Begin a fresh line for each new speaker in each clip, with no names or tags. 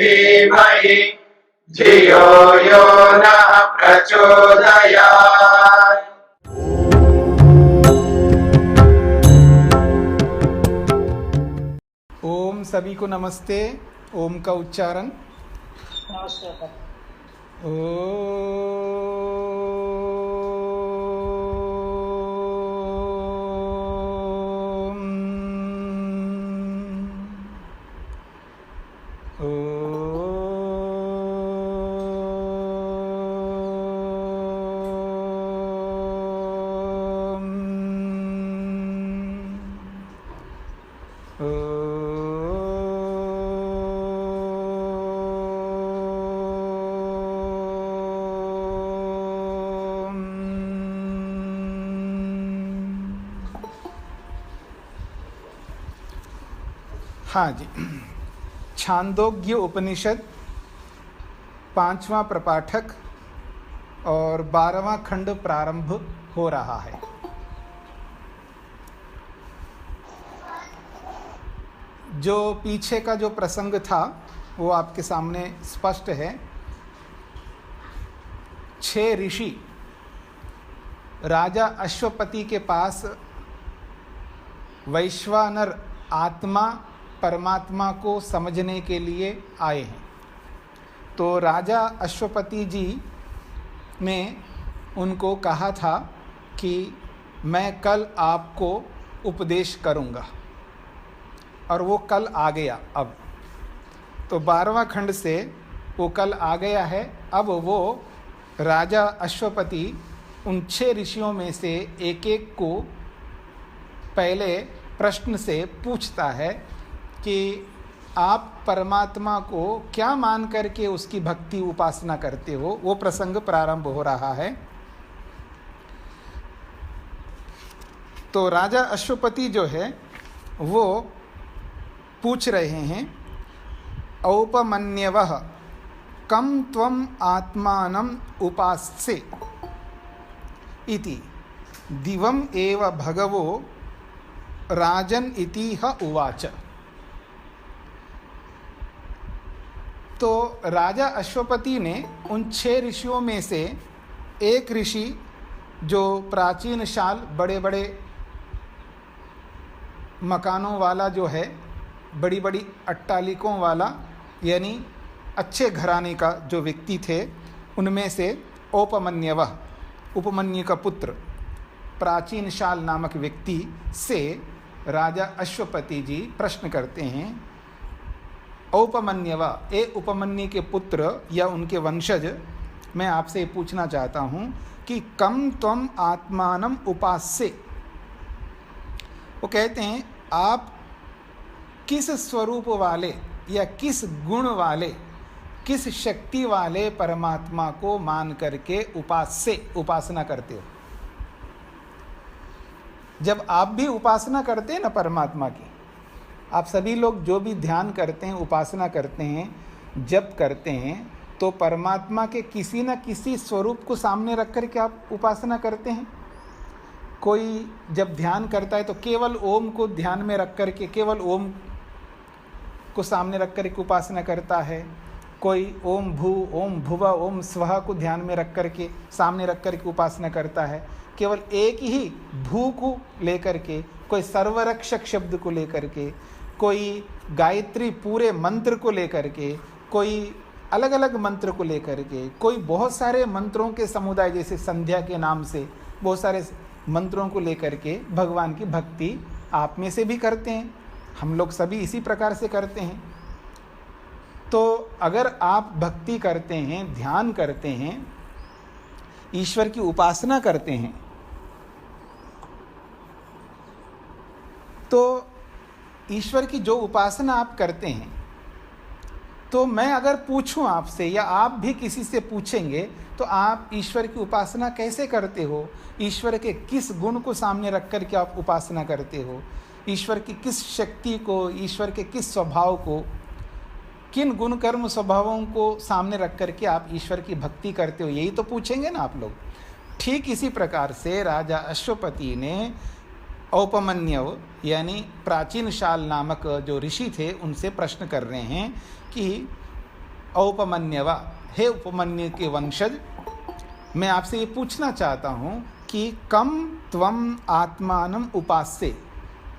धीमहि धियो यो नः प्रचोदयात्।
ओम सभी को नमस्ते। ओम का उच्चारण हाँ जी, छांदोग्य उपनिषद 5वां प्रपाठक और 12वां खंड प्रारंभ हो रहा है। जो पीछे का जो प्रसंग था वो आपके सामने स्पष्ट है। 6 ऋषि राजा अश्वपति के पास वैश्वानर आत्मा परमात्मा को समझने के लिए आए हैं। तो राजा अश्वपति जी ने उनको कहा था कि मैं कल आपको उपदेश करूंगा, और वो कल आ गया। अब तो 12वां खंड से वो कल आ गया है। अब वो राजा अश्वपति उन 6 ऋषियों में से एक एक को पहले प्रश्न से पूछता है कि आप परमात्मा को क्या मान करके उसकी भक्ति उपासना करते हो। वो प्रसंग प्रारंभ हो रहा है। तो राजा अश्वपति जो है वो पूछ रहे हैं, औपमन्यवः कम त्वम आत्मानम उपास्ये इति दिवम एव भगवो राजन इति ह उवाच। तो राजा अश्वपति ने उन 6 ऋषियों में से एक ऋषि, जो प्राचीन शाल बड़े बड़े मकानों वाला जो है, बड़ी बड़ी अट्टालिकों वाला, यानी अच्छे घराने का जो व्यक्ति थे, उनमें से औपमन्यवः, उपमन्यु का पुत्र प्राचीन शाल नामक व्यक्ति से राजा अश्वपति जी प्रश्न करते हैं, औपमन्यव, ए उपमन्यु के पुत्र या उनके वंशज, मैं आपसे पूछना चाहता हूँ कि कम त्वम आत्मानम उपास्ये। वो कहते हैं आप किस स्वरूप वाले या किस गुण वाले, किस शक्ति वाले परमात्मा को मान करके उपासना करते हो। जब आप भी उपासना करते हैं ना परमात्मा की, आप सभी लोग जो भी ध्यान करते हैं, उपासना करते हैं, जप करते हैं, तो परमात्मा के किसी न किसी स्वरूप को सामने रख कर के आप उपासना करते हैं। कोई जब ध्यान करता है तो केवल ओम को ध्यान में रख कर के, केवल ओम को सामने रख कर के उपासना करता है। कोई ओम भू, ओम भुवा, ओम स्वहा को ध्यान में रख कर के, सामने रख कर के उपासना करता है। केवल एक ही भू को लेकर के, कोई सर्वरक्षक शब्द को लेकर के, कोई गायत्री पूरे मंत्र को लेकर के, कोई अलग अलग मंत्र को लेकर के, कोई बहुत सारे मंत्रों के समुदाय, जैसे संध्या के नाम से बहुत सारे मंत्रों को लेकर के भगवान की भक्ति आप में से भी करते हैं। हम लोग सभी इसी प्रकार से करते हैं। तो अगर आप भक्ति करते हैं, ध्यान करते हैं, ईश्वर की उपासना करते हैं, तो ईश्वर की जो उपासना आप करते हैं, तो मैं अगर पूछूं आपसे या आप भी किसी से पूछेंगे तो आप ईश्वर की उपासना कैसे करते हो, ईश्वर के किस गुण को सामने रख कर के आप उपासना करते हो, ईश्वर की किस शक्ति को, ईश्वर के किस स्वभाव को, किन गुण कर्म स्वभावों को सामने रख कर के आप ईश्वर की भक्ति करते हो, यही तो पूछेंगे ना आप लोग। ठीक इसी प्रकार से राजा अश्वपति ने औपमन्यव यानी प्राचीन शाल नामक जो ऋषि थे उनसे प्रश्न कर रहे हैं कि औपमन्यवा, हे उपमन्यु के वंशज, मैं आपसे ये पूछना चाहता हूँ कि कम त्वम आत्मानम उपास्ये।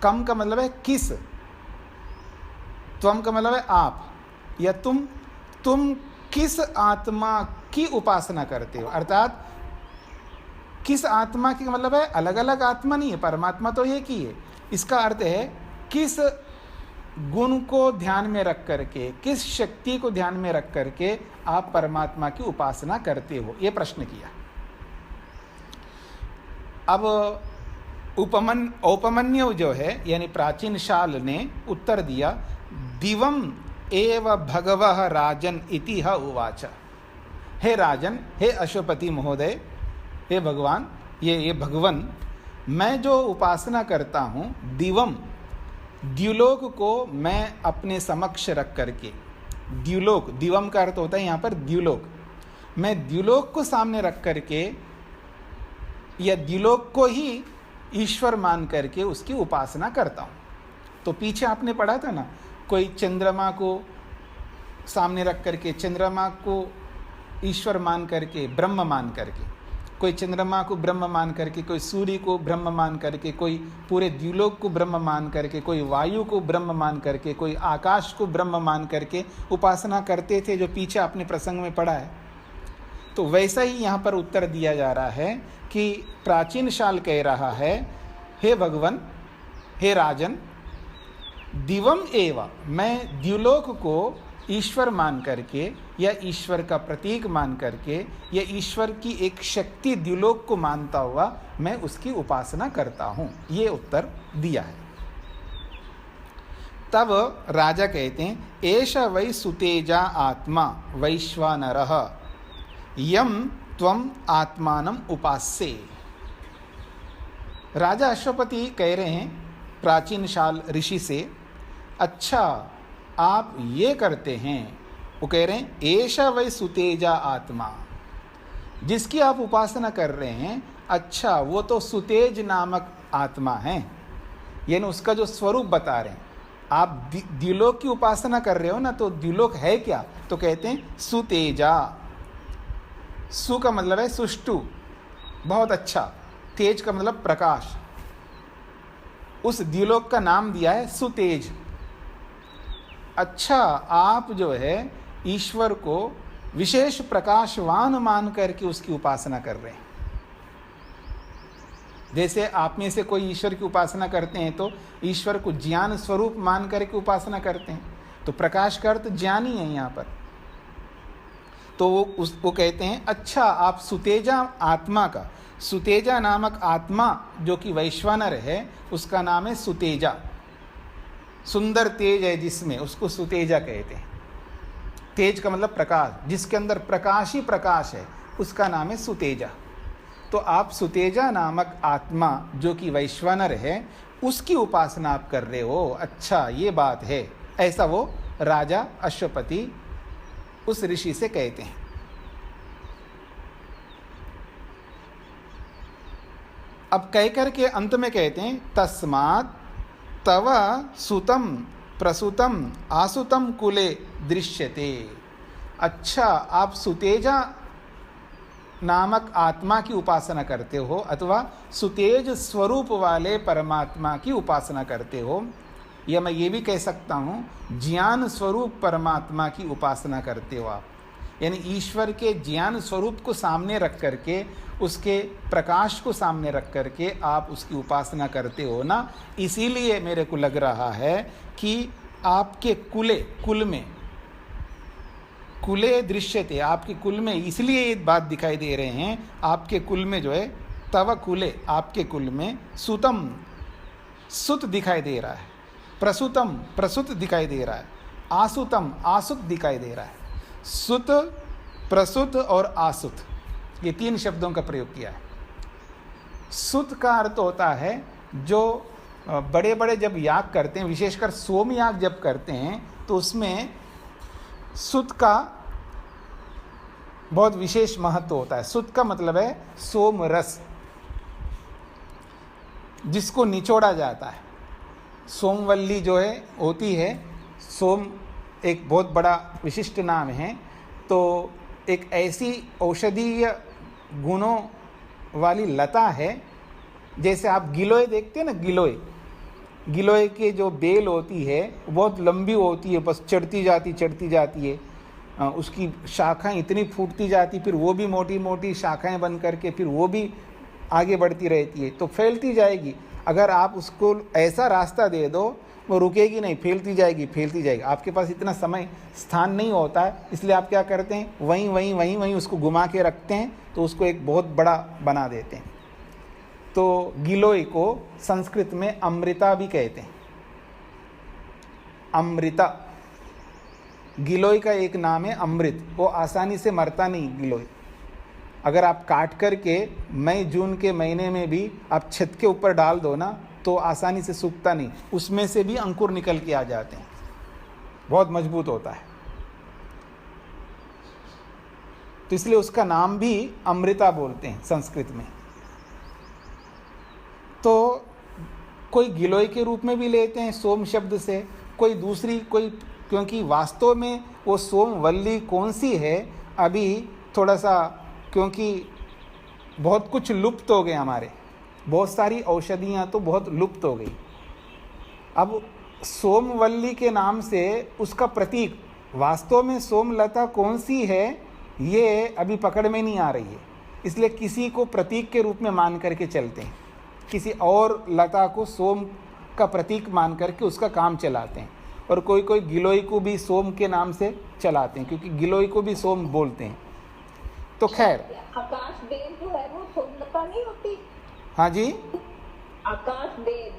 कम का मतलब है किस, त्वम का मतलब है आप या तुम किस आत्मा की उपासना करते हो। अर्थात किस आत्मा की मतलब है अलग अलग आत्मा नहीं है, परमात्मा तो एक ही है। इसका अर्थ है किस गुण को ध्यान में रख करके, किस शक्ति को ध्यान में रख करके आप परमात्मा की उपासना करते हो, ये प्रश्न किया। अब औपमन्यु जो है यानी प्राचीन शाल ने उत्तर दिया, दिवम एव भगवः राजन इति ह उवाच। हे राजन, हे अश्वपति महोदय, हे भगवान, ये भगवन, मैं जो उपासना करता हूँ, दिवम, द्युलोक को मैं अपने समक्ष रख करके, द्युलोक, दिवम का अर्थ होता है यहाँ पर द्युलोक, मैं द्युलोक को सामने रख करके या द्युलोक को ही ईश्वर मान करके उसकी उपासना करता हूँ। तो पीछे आपने पढ़ा था ना, कोई चंद्रमा को सामने रख करके, चंद्रमा को ईश्वर मान करके, ब्रह्म मान करके, कोई चंद्रमा को ब्रह्म मान करके, कोई सूर्य को ब्रह्म मान करके, कोई पूरे द्युलोक को ब्रह्म मान करके, कोई वायु को ब्रह्म मान करके, कोई आकाश को ब्रह्म मान करके उपासना करते थे, जो पीछे आपने प्रसंग में पढ़ा है। तो वैसा ही यहाँ पर उत्तर दिया जा रहा है कि प्राचीन शाल कह रहा है, हे भगवान, हे राजन, दिवम एव, मैं द्युलोक को ईश्वर मान करके या ईश्वर का प्रतीक मान करके या ईश्वर की एक शक्ति द्युलोक को मानता हुआ मैं उसकी उपासना करता हूँ, ये उत्तर दिया है। तब राजा कहते हैं, एष वै सुतेजा आत्मा वैश्वानरः यम त्वम आत्मानम उपास्ये। राजा अश्वपति कह रहे हैं प्राचीन शाल ऋषि से, अच्छा आप ये करते हैं, वो कह रहे हैं एषा वै सुतेजा आत्मा, जिसकी आप उपासना कर रहे हैं, अच्छा वो तो सुतेज नामक आत्मा है, यानी उसका जो स्वरूप बता रहे हैं। आप द्युलोक की उपासना कर रहे हो ना, तो द्युलोक है क्या, तो कहते हैं सुतेजा। सु का मतलब है सुष्टु, बहुत अच्छा, तेज का मतलब प्रकाश, उस द्युलोक का नाम दिया है सुतेज। अच्छा आप जो है ईश्वर को विशेष प्रकाशवान मान करके उसकी उपासना कर रहे हैं। जैसे आप में से कोई ईश्वर की उपासना करते हैं तो ईश्वर को ज्ञान स्वरूप मान करके उपासना करते हैं, तो प्रकाश का अर्थ ज्ञान ही है यहाँ पर। तो वो कहते हैं अच्छा आप सुतेजा आत्मा का, सुतेजा नामक आत्मा जो कि वैश्वानर है उसका नाम है सुतेजा, सुंदर तेज है जिसमें, उसको सुतेजा कहते हैं। तेज का मतलब प्रकाश, जिसके अंदर प्रकाश ही प्रकाश है उसका नाम है सुतेजा। तो आप सुतेजा नामक आत्मा जो कि वैश्वानर है उसकी उपासना आप कर रहे हो, अच्छा ये बात है, ऐसा वो राजा अश्वपति उस ऋषि से कहते हैं। अब कहकर के अंत में कहते हैं, तस्मात् तव सुतम प्रसुतम आसुतम कुले दृश्यते। अच्छा आप सुतेजा नामक आत्मा की उपासना करते हो अथवा सुतेज स्वरूप वाले परमात्मा की उपासना करते हो, या मैं ये भी कह सकता हूँ ज्ञान स्वरूप परमात्मा की उपासना करते हो आप, यानी ईश्वर के ज्ञान स्वरूप को सामने रख करके, उसके प्रकाश को सामने रख करके आप उसकी उपासना करते हो ना। इसीलिए मेरे को लग रहा है कि आपके कुल में कुले दृश्यते, आपके कुल में इसलिए ये बात दिखाई दे रहे हैं, आपके कुल में जो है तव कुले, आपके कुल में सुतम सुत दिखाई दे रहा है, प्रसुतम प्रसुत दिखाई दे रहा है, आसुतम आसुत दिखाई दे रहा है। सुत, प्रसुत और आसुत, ये 3 शब्दों का प्रयोग किया है। सुत का अर्थ होता है जो बड़े बड़े जब याग करते हैं, विशेषकर सोम याग जब करते हैं तो उसमें सुत का बहुत विशेष महत्व होता है। सुत का मतलब है सोम रस, जिसको निचोड़ा जाता है। सोमवल्ली जो है होती है, सोम एक बहुत बड़ा विशिष्ट नाम है, तो एक ऐसी औषधीय गुणों वाली लता है, जैसे आप गिलोय देखते हैं ना, गिलोय के जो बेल होती है बहुत लंबी होती है, बस चढ़ती जाती है, उसकी शाखाएं इतनी फूटती जाती, फिर वो भी मोटी मोटी शाखाएं बन करके फिर वो भी आगे बढ़ती रहती है, तो फैलती जाएगी। अगर आप उसको ऐसा रास्ता दे दो वो रुकेगी नहीं, फैलती जाएगी। आपके पास इतना समय स्थान नहीं होता है, इसलिए आप क्या करते हैं, वहीं उसको घुमा के रखते हैं, तो उसको एक बहुत बड़ा बना देते हैं। तो गिलोय को संस्कृत में अमृता भी कहते हैं। अमृता गिलोय का एक नाम है अमृत। वो आसानी से मरता नहीं गिलोय। अगर आप काट करके मई जून के महीने में भी आप छत के ऊपर डाल दो ना, तो आसानी से सूखता नहीं, उसमें से भी अंकुर निकल के आ जाते हैं, बहुत मजबूत होता है। तो इसलिए उसका नाम भी अमृता बोलते हैं संस्कृत में। तो कोई गिलोय के रूप में भी लेते हैं सोम शब्द से, कोई दूसरी कोई, क्योंकि वास्तव में वो सोमवल्ली कौन सी है अभी थोड़ा सा, क्योंकि बहुत कुछ लुप्त हो गए हमारे, बहुत सारी औषधियाँ तो बहुत लुप्त हो गई। अब सोमवल्ली के नाम से उसका प्रतीक वास्तव में सोमलता कौन सी है ये अभी पकड़ में नहीं आ रही है, इसलिए किसी को प्रतीक के रूप में मान करके चलते हैं, किसी और लता को सोम का प्रतीक मान करके उसका काम चलाते हैं। और कोई कोई गिलोय को भी सोम के नाम से चलाते हैं, क्योंकि गिलोय को भी सोम बोलते हैं। तो खैर,
आकाश बेल जो है वो सोमलता नहीं होती?
हाँ जी,
आकाश बेल।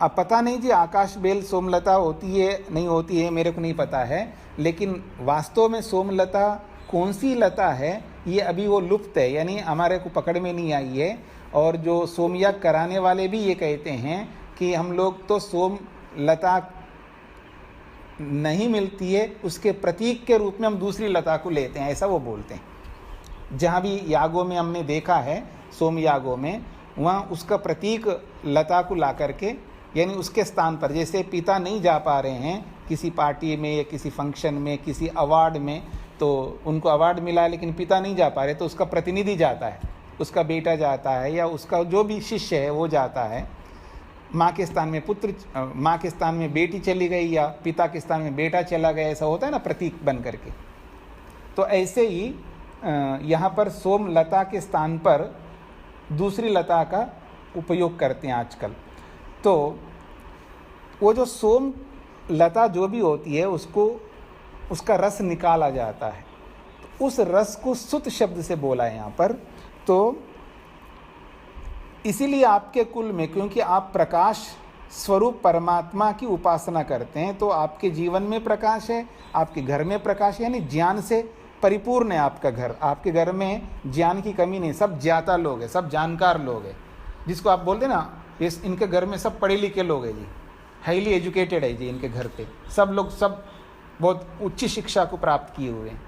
अब पता नहीं जी आकाश बेल सोमलता होती है नहीं होती है, मेरे को नहीं पता है, लेकिन वास्तव में सोमलता कौन सी लता है ये अभी वो लुप्त है, यानी हमारे को पकड़ में नहीं आई है। और जो सोमयज्ञ कराने वाले भी ये कहते हैं कि हम लोग तो सोमलता नहीं मिलती है, उसके प्रतीक के रूप में हम दूसरी लता को लेते हैं, ऐसा वो बोलते हैं। जहाँ भी यागों में हमने देखा है, सोम यागों में, वहाँ उसका प्रतीक लता को ला करके, यानी उसके स्थान पर, जैसे पिता नहीं जा पा रहे हैं किसी पार्टी में या किसी फंक्शन में, किसी अवार्ड में, तो उनको अवार्ड मिला लेकिन पिता नहीं जा पा रहे, तो उसका प्रतिनिधि जाता है, उसका बेटा जाता है, या उसका जो भी शिष्य है वो जाता है। माँ के स्थान में पुत्र, माँ के स्थान में बेटी चली गई, या पिता के स्थान में बेटा चला गया, ऐसा होता है ना प्रतीक बन करके। तो ऐसे ही यहाँ पर सोमलता के स्थान पर दूसरी लता का उपयोग करते हैं आजकल। तो वो जो सोम लता जो भी होती है उसको, उसका रस निकाला जाता है, तो उस रस को सुत शब्द से बोला है यहाँ पर। तो इसीलिए आपके कुल में, क्योंकि आप प्रकाश स्वरूप परमात्मा की उपासना करते हैं, तो आपके जीवन में प्रकाश है, आपके घर में प्रकाश है, यानी ज्ञान से परिपूर्ण है आपका घर। आपके घर में ज्ञान की कमी नहीं, सब ज्ञाता लोग हैं, सब जानकार लोग हैं, जिसको आप बोलते हैं ना, ये इनके घर में सब पढ़े लिखे लोग हैं जी, हाईली एजुकेटेड है जी इनके घर पे, सब लोग सब बहुत उच्च शिक्षा को प्राप्त किए हुए हैं।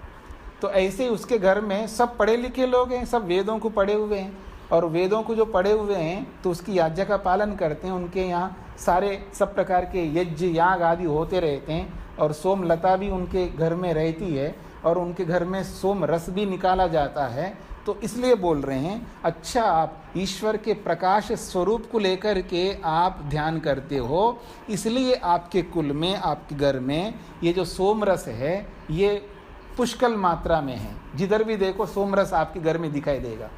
तो ऐसे ही उसके घर में सब पढ़े लिखे लोग हैं, सब वेदों को पढ़े हुए हैं, और वेदों को जो पढ़े हुए हैं तो उसकी आज्ञा का पालन करते हैं। उनके यहाँ सारे सब प्रकार के यज्ञ याग आदि होते रहते हैं, और सोमलता भी उनके घर में रहती है, और उनके घर में सोम रस भी निकाला जाता है। तो इसलिए बोल रहे हैं, अच्छा आप ईश्वर के प्रकाश स्वरूप को लेकर के आप ध्यान करते हो, इसलिए आपके कुल में, आपके घर में ये जो सोम रस है ये पुष्कल मात्रा में है। जिधर भी देखो सोम रस आपके घर में दिखाई देगा,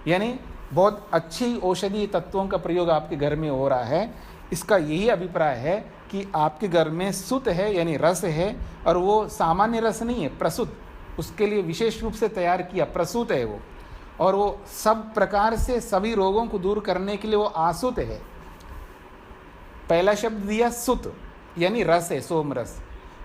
यानी बहुत अच्छी औषधीय तत्वों का प्रयोग आपके घर में हो रहा है। इसका यही अभिप्राय है कि आपके घर में सुत है, यानी रस है, और वो सामान्य रस नहीं है, प्रसूत, उसके लिए विशेष रूप से तैयार किया प्रसूत है वो, और वो सब प्रकार से सभी रोगों को दूर करने के लिए वो आसुत है। पहला शब्द दिया सुत, यानी रस है, सोम रस,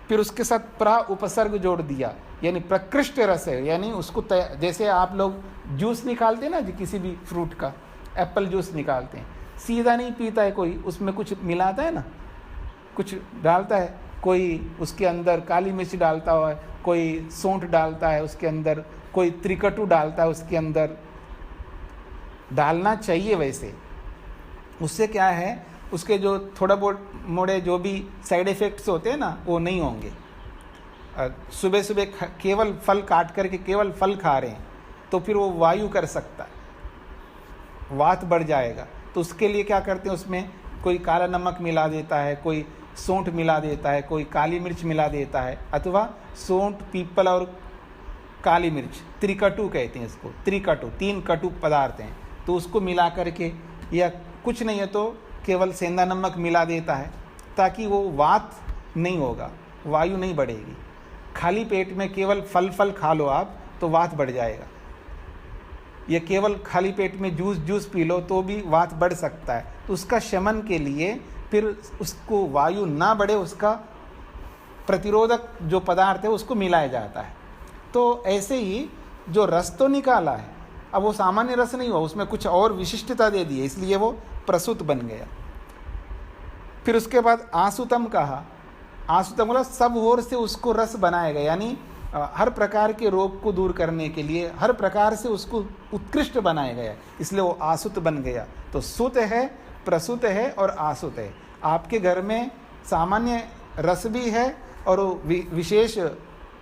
फिर उसके साथ प्रा उपसर्ग जोड़ दिया, यानी प्रकृष्ट रस है, यानी उसको जैसे आप लोग जूस निकालते हैं ना जी, किसी भी फ्रूट का एप्पल जूस निकालते हैं, सीधा नहीं पीता है कोई, उसमें कुछ मिलाता है ना, कुछ डालता है, कोई उसके अंदर काली मिर्च डालता है, कोई सौंठ डालता है उसके अंदर, कोई त्रिकटु डालता है उसके अंदर। डालना चाहिए वैसे, उससे क्या है, उसके जो थोड़ा बहुत मोड़े जो भी साइड इफ़ेक्ट्स होते हैं ना वो नहीं होंगे। सुबह सुबह केवल फल काट करके केवल फल खा रहे हैं तो फिर वो वायु कर सकता है, वात बढ़ जाएगा। तो उसके लिए क्या करते हैं, उसमें कोई काला नमक मिला देता है, कोई सौंठ मिला देता है, कोई काली मिर्च मिला देता है, अथवा सौंठ, पीपल और काली मिर्च, त्रिकटु कहते हैं इसको, त्रिकटु, 3 कटु पदार्थ हैं, तो उसको मिला करके, या कुछ नहीं है तो केवल सेंधा नमक मिला देता है, ताकि वो वात नहीं होगा, वायु नहीं बढ़ेगी। खाली पेट में केवल फल खा लो आप तो वात बढ़ जाएगा, या केवल खाली पेट में जूस पी लो तो भी वात बढ़ सकता है। तो उसका शमन के लिए फिर उसको वायु ना बढ़े, उसका प्रतिरोधक जो पदार्थ है उसको मिलाया जाता है। तो ऐसे ही जो रस तो निकाला है, अब वो सामान्य रस नहीं हुआ, उसमें कुछ और विशिष्टता दे दी है, इसलिए वो प्रसूत बन गया। फिर उसके बाद आसुतम कहा, आसुतम मतलब सब ओर से उसको रस बनाया गया, यानी हर प्रकार के रोग को दूर करने के लिए हर प्रकार से उसको उत्कृष्ट बनाया गया, इसलिए वो आसुत बन गया। तो सुत है, प्रसूत है और आसुत है। आपके घर में सामान्य रस भी है और विशेष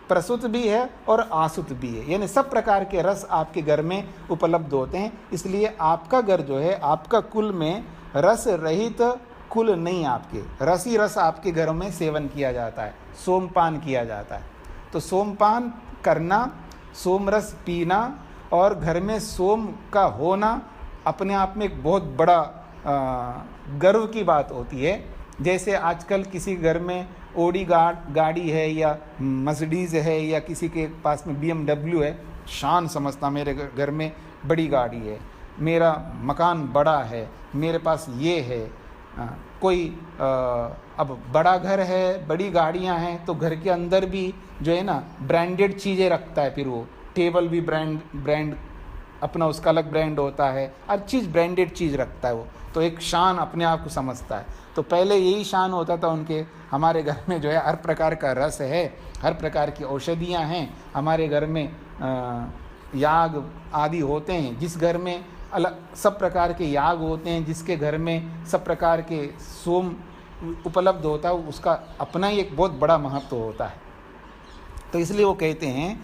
प्रसूत भी है और आसुत भी है, यानी सब प्रकार के रस आपके घर में उपलब्ध होते हैं। इसलिए आपका घर जो है, आपका कुल में रस रहित कुल नहीं, आपके रस ही रस आपके घरों में सेवन किया जाता है, सोमपान किया जाता है। तो सोमपान करना, सोमरस पीना और घर में सोम का होना अपने आप में एक बहुत बड़ा गर्व की बात होती है। जैसे आजकल किसी घर में ओडी गाड़ी है या मर्सिडीज़ है या किसी के पास में BMW है, शान समझता मेरे घर में बड़ी गाड़ी है, मेरा मकान बड़ा है, मेरे पास ये है। कोई अब बड़ा घर है, बड़ी गाड़ियां हैं, तो घर के अंदर भी जो है ना ब्रांडेड चीज़ें रखता है, फिर वो टेबल भी ब्रांड अपना उसका अलग ब्रांड होता है, हर चीज़ ब्रांडेड चीज़ रखता है वो, तो एक शान अपने आप को समझता है। तो पहले यही शान होता था उनके, हमारे घर में जो है हर प्रकार का रस है, हर प्रकार की औषधियाँ हैं, हमारे घर में याग आदि होते हैं, जिस घर में अलग सब प्रकार के याग होते हैं, जिसके घर में सब प्रकार के सोम उपलब्ध होता है, उसका अपना ही एक बहुत बड़ा महत्व होता है। तो इसलिए वो कहते हैं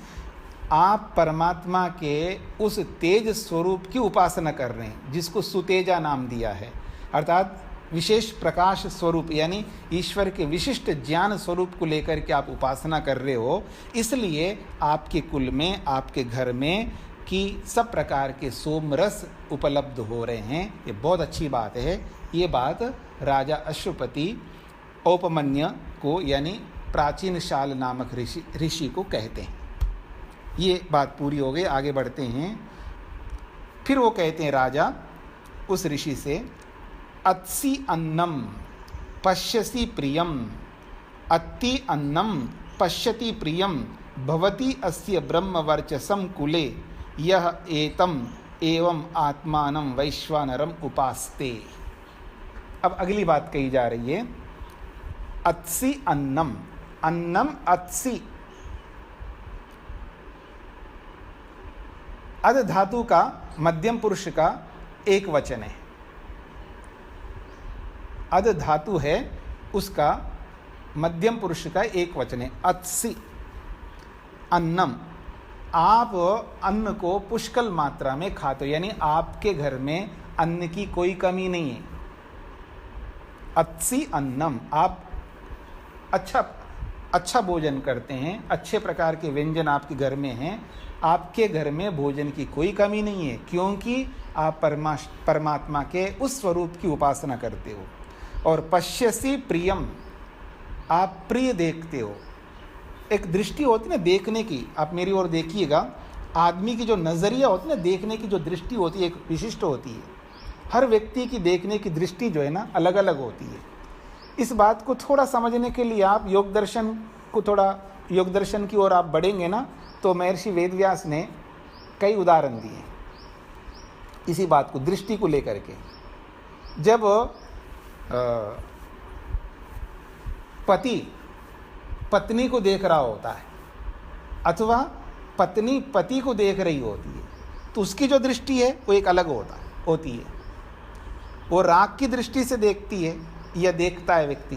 आप परमात्मा के उस तेज स्वरूप की उपासना कर रहे हैं, जिसको सुतेजा नाम दिया है, अर्थात विशेष प्रकाश स्वरूप, यानी ईश्वर के विशिष्ट ज्ञान स्वरूप को लेकर के आप उपासना कर रहे हो। इसलिए आपके कुल में, आपके घर में कि सब प्रकार के सोमरस उपलब्ध हो रहे हैं, ये बहुत अच्छी बात है। ये बात राजा अश्वपति औपमन्य को, यानी प्राचीन शाल नामक ऋषि को कहते हैं। ये बात पूरी हो गई, आगे बढ़ते हैं। फिर वो कहते हैं राजा उस ऋषि से, अत्सि अन्नम पश्यसि प्रियम, अत्ति अन्नम पश्यति प्रियम, भवति अस्य ब्रह्मवर्चसम कुले यह एतम एवं आत्मानं वैश्वानरम उपास्ते। अब अगली बात कही जा रही है, अत्सि अन्नम, अन्नम अत्सि, अद धातु का मध्यम पुरुष का एक वचन है, अद धातु है उसका मध्यम पुरुष का एक वचन है, अत्सि अन्नम। आप अन्न को पुष्कल मात्रा में खाते हो, यानी आपके घर में अन्न की कोई कमी नहीं है। अत्सि अन्नम, आप अच्छा भोजन करते हैं, अच्छे प्रकार के व्यंजन आपके घर में हैं, आपके घर में भोजन की कोई कमी नहीं है, क्योंकि आप परमात्मा के उस स्वरूप की उपासना करते हो। और पश्यसि प्रियम, आप प्रिय देखते हो। एक दृष्टि होती है ना देखने की, आप मेरी ओर देखिएगा, आदमी की जो नज़रिया होती है ना, देखने की जो दृष्टि होती है, एक विशिष्ट होती है। हर व्यक्ति की देखने की दृष्टि जो है ना अलग अलग होती है। इस बात को थोड़ा समझने के लिए आप योग दर्शन की ओर आप बढ़ेंगे ना, तो महर्षि वेदव्यास ने कई उदाहरण दिए इसी बात को, दृष्टि को लेकर के। जब पति पत्नी को देख रहा होता है, अथवा पत्नी पति को देख रही होती है, तो उसकी जो दृष्टि है वो एक अलग होती है। वो राग की दृष्टि से देखती है या देखता है व्यक्ति,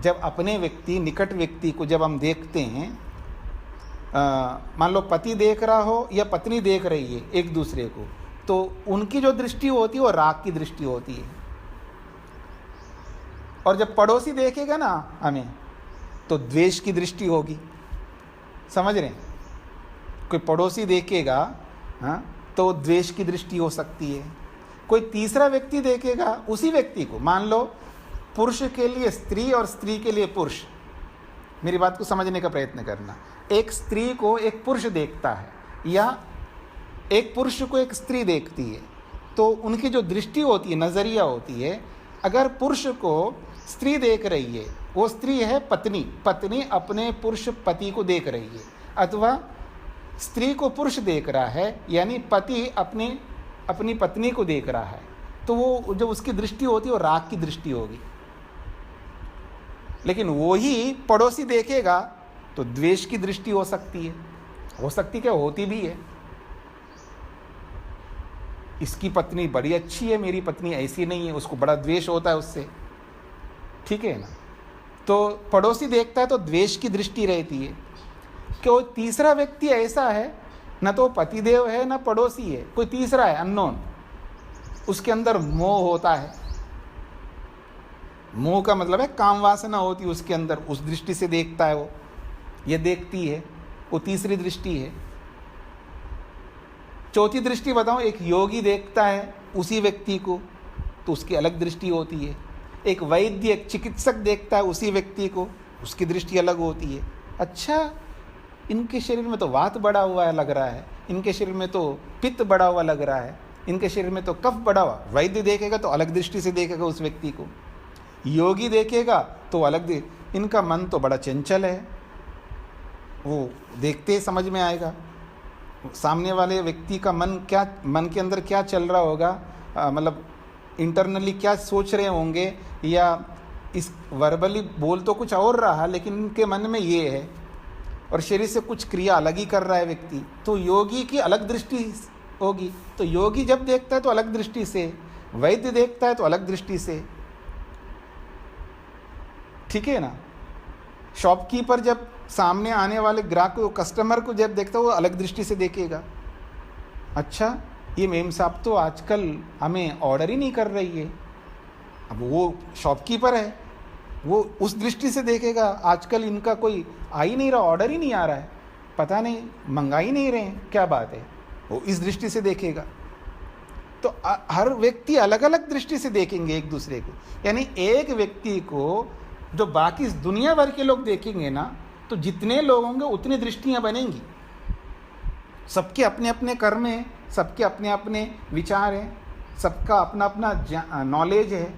जब अपने व्यक्ति, निकट व्यक्ति को जब हम देखते हैं, मान लो पति देख रहा हो या पत्नी देख रही है एक दूसरे को, तो उनकी जो दृष्टि होती है वो राग की दृष्टि होती है। और जब पड़ोसी देखेगा ना हमें, तो द्वेष की दृष्टि होगी। समझ रहे हैं? कोई पड़ोसी देखेगा, हाँ, तो द्वेष की दृष्टि हो सकती है। कोई तीसरा व्यक्ति देखेगा उसी व्यक्ति को, मान लो पुरुष के लिए स्त्री और स्त्री के लिए पुरुष, मेरी बात को समझने का प्रयत्न करना। एक स्त्री को एक पुरुष देखता है या एक पुरुष को एक स्त्री देखती है, तो उनकी जो दृष्टि होती है, नज़रिया होती है, अगर पुरुष को स्त्री देख रही है, वो स्त्री है पत्नी, पत्नी अपने पुरुष पति को देख रही है, अथवा स्त्री को पुरुष देख रहा है, यानी पति अपनी पत्नी को देख रहा है, तो वो जो उसकी दृष्टि होती है वो राग की दृष्टि होगी। लेकिन वो ही पड़ोसी देखेगा तो द्वेष की दृष्टि हो सकती है। हो सकती क्या, होती भी है। इसकी पत्नी बड़ी अच्छी है, मेरी पत्नी ऐसी नहीं है, उसको बड़ा द्वेष होता है उससे। ठीक है ना? तो पड़ोसी देखता है तो द्वेष की दृष्टि रहती है। कोई तीसरा व्यक्ति ऐसा है, न तो पतिदेव है न पड़ोसी है, कोई तीसरा है अननोन, उसके अंदर मोह होता है। मोह का मतलब है काम वासना होती है उसके अंदर, उस दृष्टि से देखता है वो, ये देखती है, वो तीसरी दृष्टि है। चौथी दृष्टि बताऊं, एक योगी देखता है उसी व्यक्ति को, तो उसकी अलग दृष्टि होती है। एक वैद्य, एक चिकित्सक देखता है उसी व्यक्ति को, उसकी दृष्टि अलग होती है। अच्छा, इनके शरीर में तो वात बढ़ा हुआ है लग रहा है, इनके शरीर में तो पित्त बढ़ा हुआ लग रहा है, इनके शरीर में तो कफ बढ़ा हुआ। वैद्य देखेगा तो अलग दृष्टि से देखेगा उस व्यक्ति को, योगी देखेगा तो अलग इनका मन तो बड़ा चंचल है, वो देखते ही समझ में आएगा सामने वाले व्यक्ति का मन के अंदर क्या चल रहा होगा, मतलब इंटरनली क्या सोच रहे होंगे, या इस वर्बली बोल तो कुछ और रहा लेकिन इनके मन में ये है, और शरीर से कुछ क्रिया अलग ही कर रहा है व्यक्ति। तो योगी की अलग दृष्टि होगी। तो योगी जब देखता है तो अलग दृष्टि से, वैद्य देखता है तो अलग दृष्टि से। ठीक है ना? शॉपकीपर जब सामने आने वाले ग्राहक को, कस्टमर को जब देखता है वो अलग दृष्टि से देखेगा। अच्छा, ये मेम साहब तो आजकल हमें ऑर्डर ही नहीं कर रही है। अब वो शॉपकीपर है, वो उस दृष्टि से देखेगा, आजकल इनका कोई आ ही नहीं रहा, ऑर्डर ही नहीं आ रहा है, पता नहीं मंगा ही नहीं रहे हैं, क्या बात है, वो इस दृष्टि से देखेगा। तो हर व्यक्ति अलग अलग दृष्टि से देखेंगे एक दूसरे को। यानी एक व्यक्ति को जो बाकी दुनिया भर के लोग देखेंगे ना, तो जितने लोग होंगे उतनी दृष्टियां बनेंगी। सबके अपने अपने कर्म हैं, सबके अपने अपने विचार हैं, सबका अपना अपना नॉलेज है।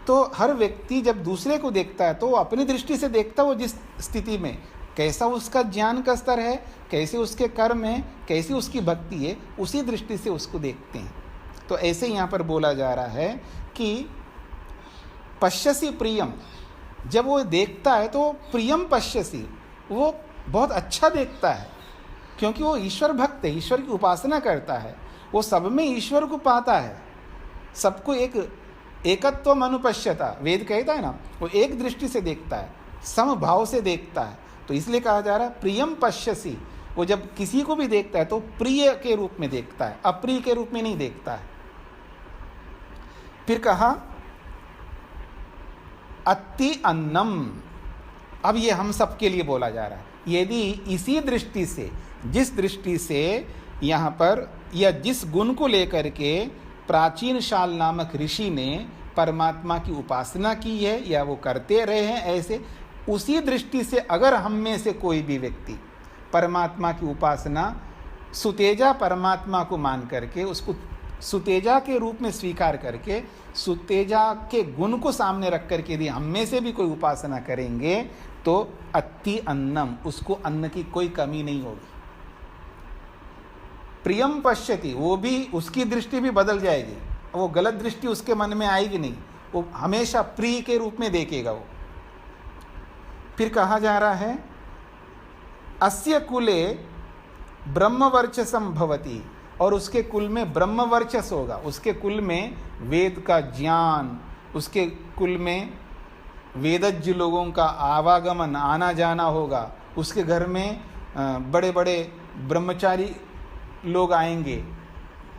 तो हर व्यक्ति जब दूसरे को देखता है तो वो अपनी दृष्टि से देखता है, वो जिस स्थिति में कैसा उसका ज्ञान का स्तर है, कैसे उसके कर्म है, कैसी उसकी भक्ति है, उसी दृष्टि से उसको देखते हैं। तो ऐसे यहाँ पर बोला जा रहा है कि पश्यसि प्रियम, जब वो देखता है तो प्रियम पश्यसि, वो बहुत अच्छा देखता है, क्योंकि वो ईश्वर भक्त है, ईश्वर की उपासना करता है, वो सब में ईश्वर को पाता है, सबको एकत्व अनुपश्यता वेद कहता है ना, वो एक दृष्टि से देखता है, समभाव से देखता है। तो इसलिए कहा जा रहा है प्रियम पश्यसि, वो जब किसी को भी देखता है तो प्रिय के रूप में देखता है, अप्रिय के रूप में नहीं देखता है। फिर कहा अति अन्नम, अब ये हम सबके लिए बोला जा रहा है। यदि इसी दृष्टि से, जिस दृष्टि से यहाँ पर या जिस गुण को लेकर के प्राचीन शाल नामक ऋषि ने परमात्मा की उपासना की है या वो करते रहे हैं, ऐसे उसी दृष्टि से अगर हम में से कोई भी व्यक्ति परमात्मा की उपासना सुतेजा परमात्मा को मान करके, उसको सुतेजा के रूप में स्वीकार करके, सुतेजा के गुण को सामने रख करके यदि हम में से भी कोई उपासना करेंगे तो अति अन्नम, उसको अन्न की कोई कमी नहीं होगी। प्रियम पश्यति, वो भी, उसकी दृष्टि भी बदल जाएगी, वो गलत दृष्टि उसके मन में आएगी नहीं, वो हमेशा प्रिय के रूप में देखेगा वो। फिर कहा जा रहा है अस्य कुले ब्रह्मवर्चसम भवति, और उसके कुल में ब्रह्मवर्चस होगा, उसके कुल में वेद का ज्ञान, उसके कुल में वेदज्ञ लोगों का आवागमन आना जाना होगा, उसके घर में बड़े बड़े ब्रह्मचारी लोग आएंगे,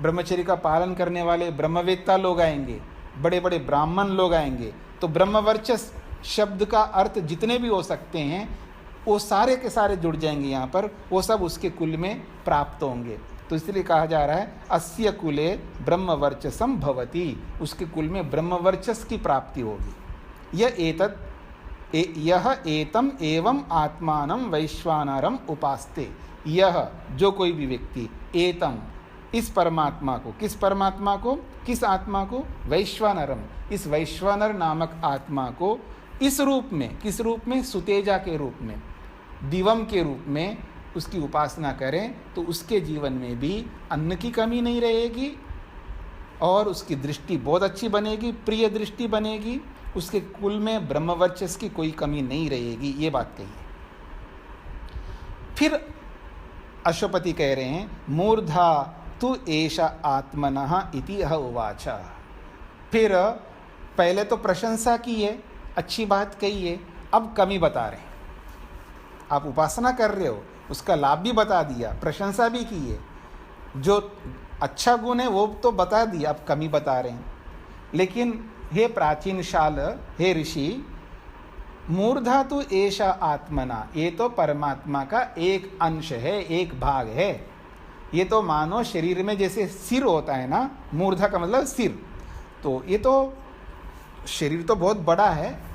ब्रह्मचर्य का पालन करने वाले ब्रह्मवेत्ता लोग आएंगे, बड़े बड़े ब्राह्मण लोग आएंगे। तो ब्रह्मवर्चस शब्द का अर्थ जितने भी हो सकते हैं वो सारे के सारे जुड़ जाएंगे यहाँ पर, वो सब उसके कुल में प्राप्त होंगे। तो इसलिए कहा जा रहा है अस्य कुले ब्रह्मवर्चसम भवति, उसके कुल में ब्रह्मवर्चस की प्राप्ति होगी। यह एतम एवं आत्मानं वैश्वानरम उपास्ते, यह जो कोई भी व्यक्ति एतम इस परमात्मा को, किस परमात्मा को, किस आत्मा को, वैश्वानरम इस वैश्वानर नामक आत्मा को इस रूप में, किस रूप में, सुतेजा के रूप में, दिवम के रूप में उसकी उपासना करें तो उसके जीवन में भी अन्न की कमी नहीं रहेगी और उसकी दृष्टि बहुत अच्छी बनेगी, प्रिय दृष्टि बनेगी, उसके कुल में ब्रह्मवर्चस की कोई कमी नहीं रहेगी। ये बात कही है। फिर अश्वपति कह रहे हैं मूर्धा तु एष आत्मनः इति ह उवाच। फिर पहले तो प्रशंसा की है, अच्छी बात कही है, अब कमी बता रहे हैं। आप उपासना कर रहे हो, उसका लाभ भी बता दिया, प्रशंसा भी की है, जो अच्छा गुण है वो तो बता दिया, अब कमी बता रहे हैं। लेकिन हे प्राचीन शाल, हे ऋषि, मूर्धा तो ऐसा आत्मना, ये तो परमात्मा का एक अंश है, एक भाग है। ये तो मानो शरीर में जैसे सिर होता है ना, मूर्धा का मतलब सिर, तो ये तो शरीर तो बहुत बड़ा है,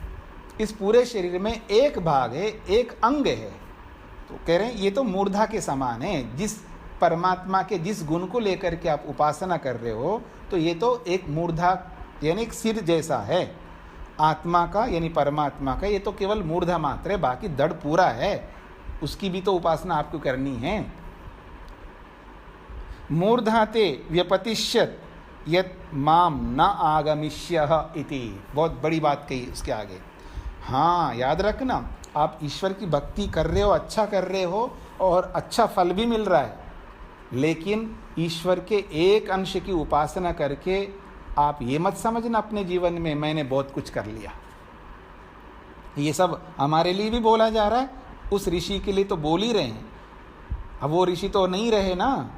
इस पूरे शरीर में एक भाग है, एक अंग है। तो कह रहे हैं ये तो मूर्धा के समान है। जिस परमात्मा के जिस गुण को लेकर के आप उपासना कर रहे हो, तो ये तो एक मूर्धा यानी एक सिर जैसा है आत्मा का, यानी परमात्मा का। ये तो केवल मूर्धा मात्र है, बाकी दड़ पूरा है, उसकी भी तो उपासना आपको करनी है। मूर्धाते व्यपतिष्यत यत माम न आगमिष्यः इति, बहुत बड़ी बात कही उसके आगे। हाँ, याद रखना, आप ईश्वर की भक्ति कर रहे हो, अच्छा कर रहे हो और अच्छा फल भी मिल रहा है, लेकिन ईश्वर के एक अंश की उपासना करके आप ये मत समझना अपने जीवन में मैंने बहुत कुछ कर लिया। ये सब हमारे लिए भी बोला जा रहा है, उस ऋषि के लिए तो बोल ही रहे हैं। अब वो ऋषि तो नहीं रहे ना,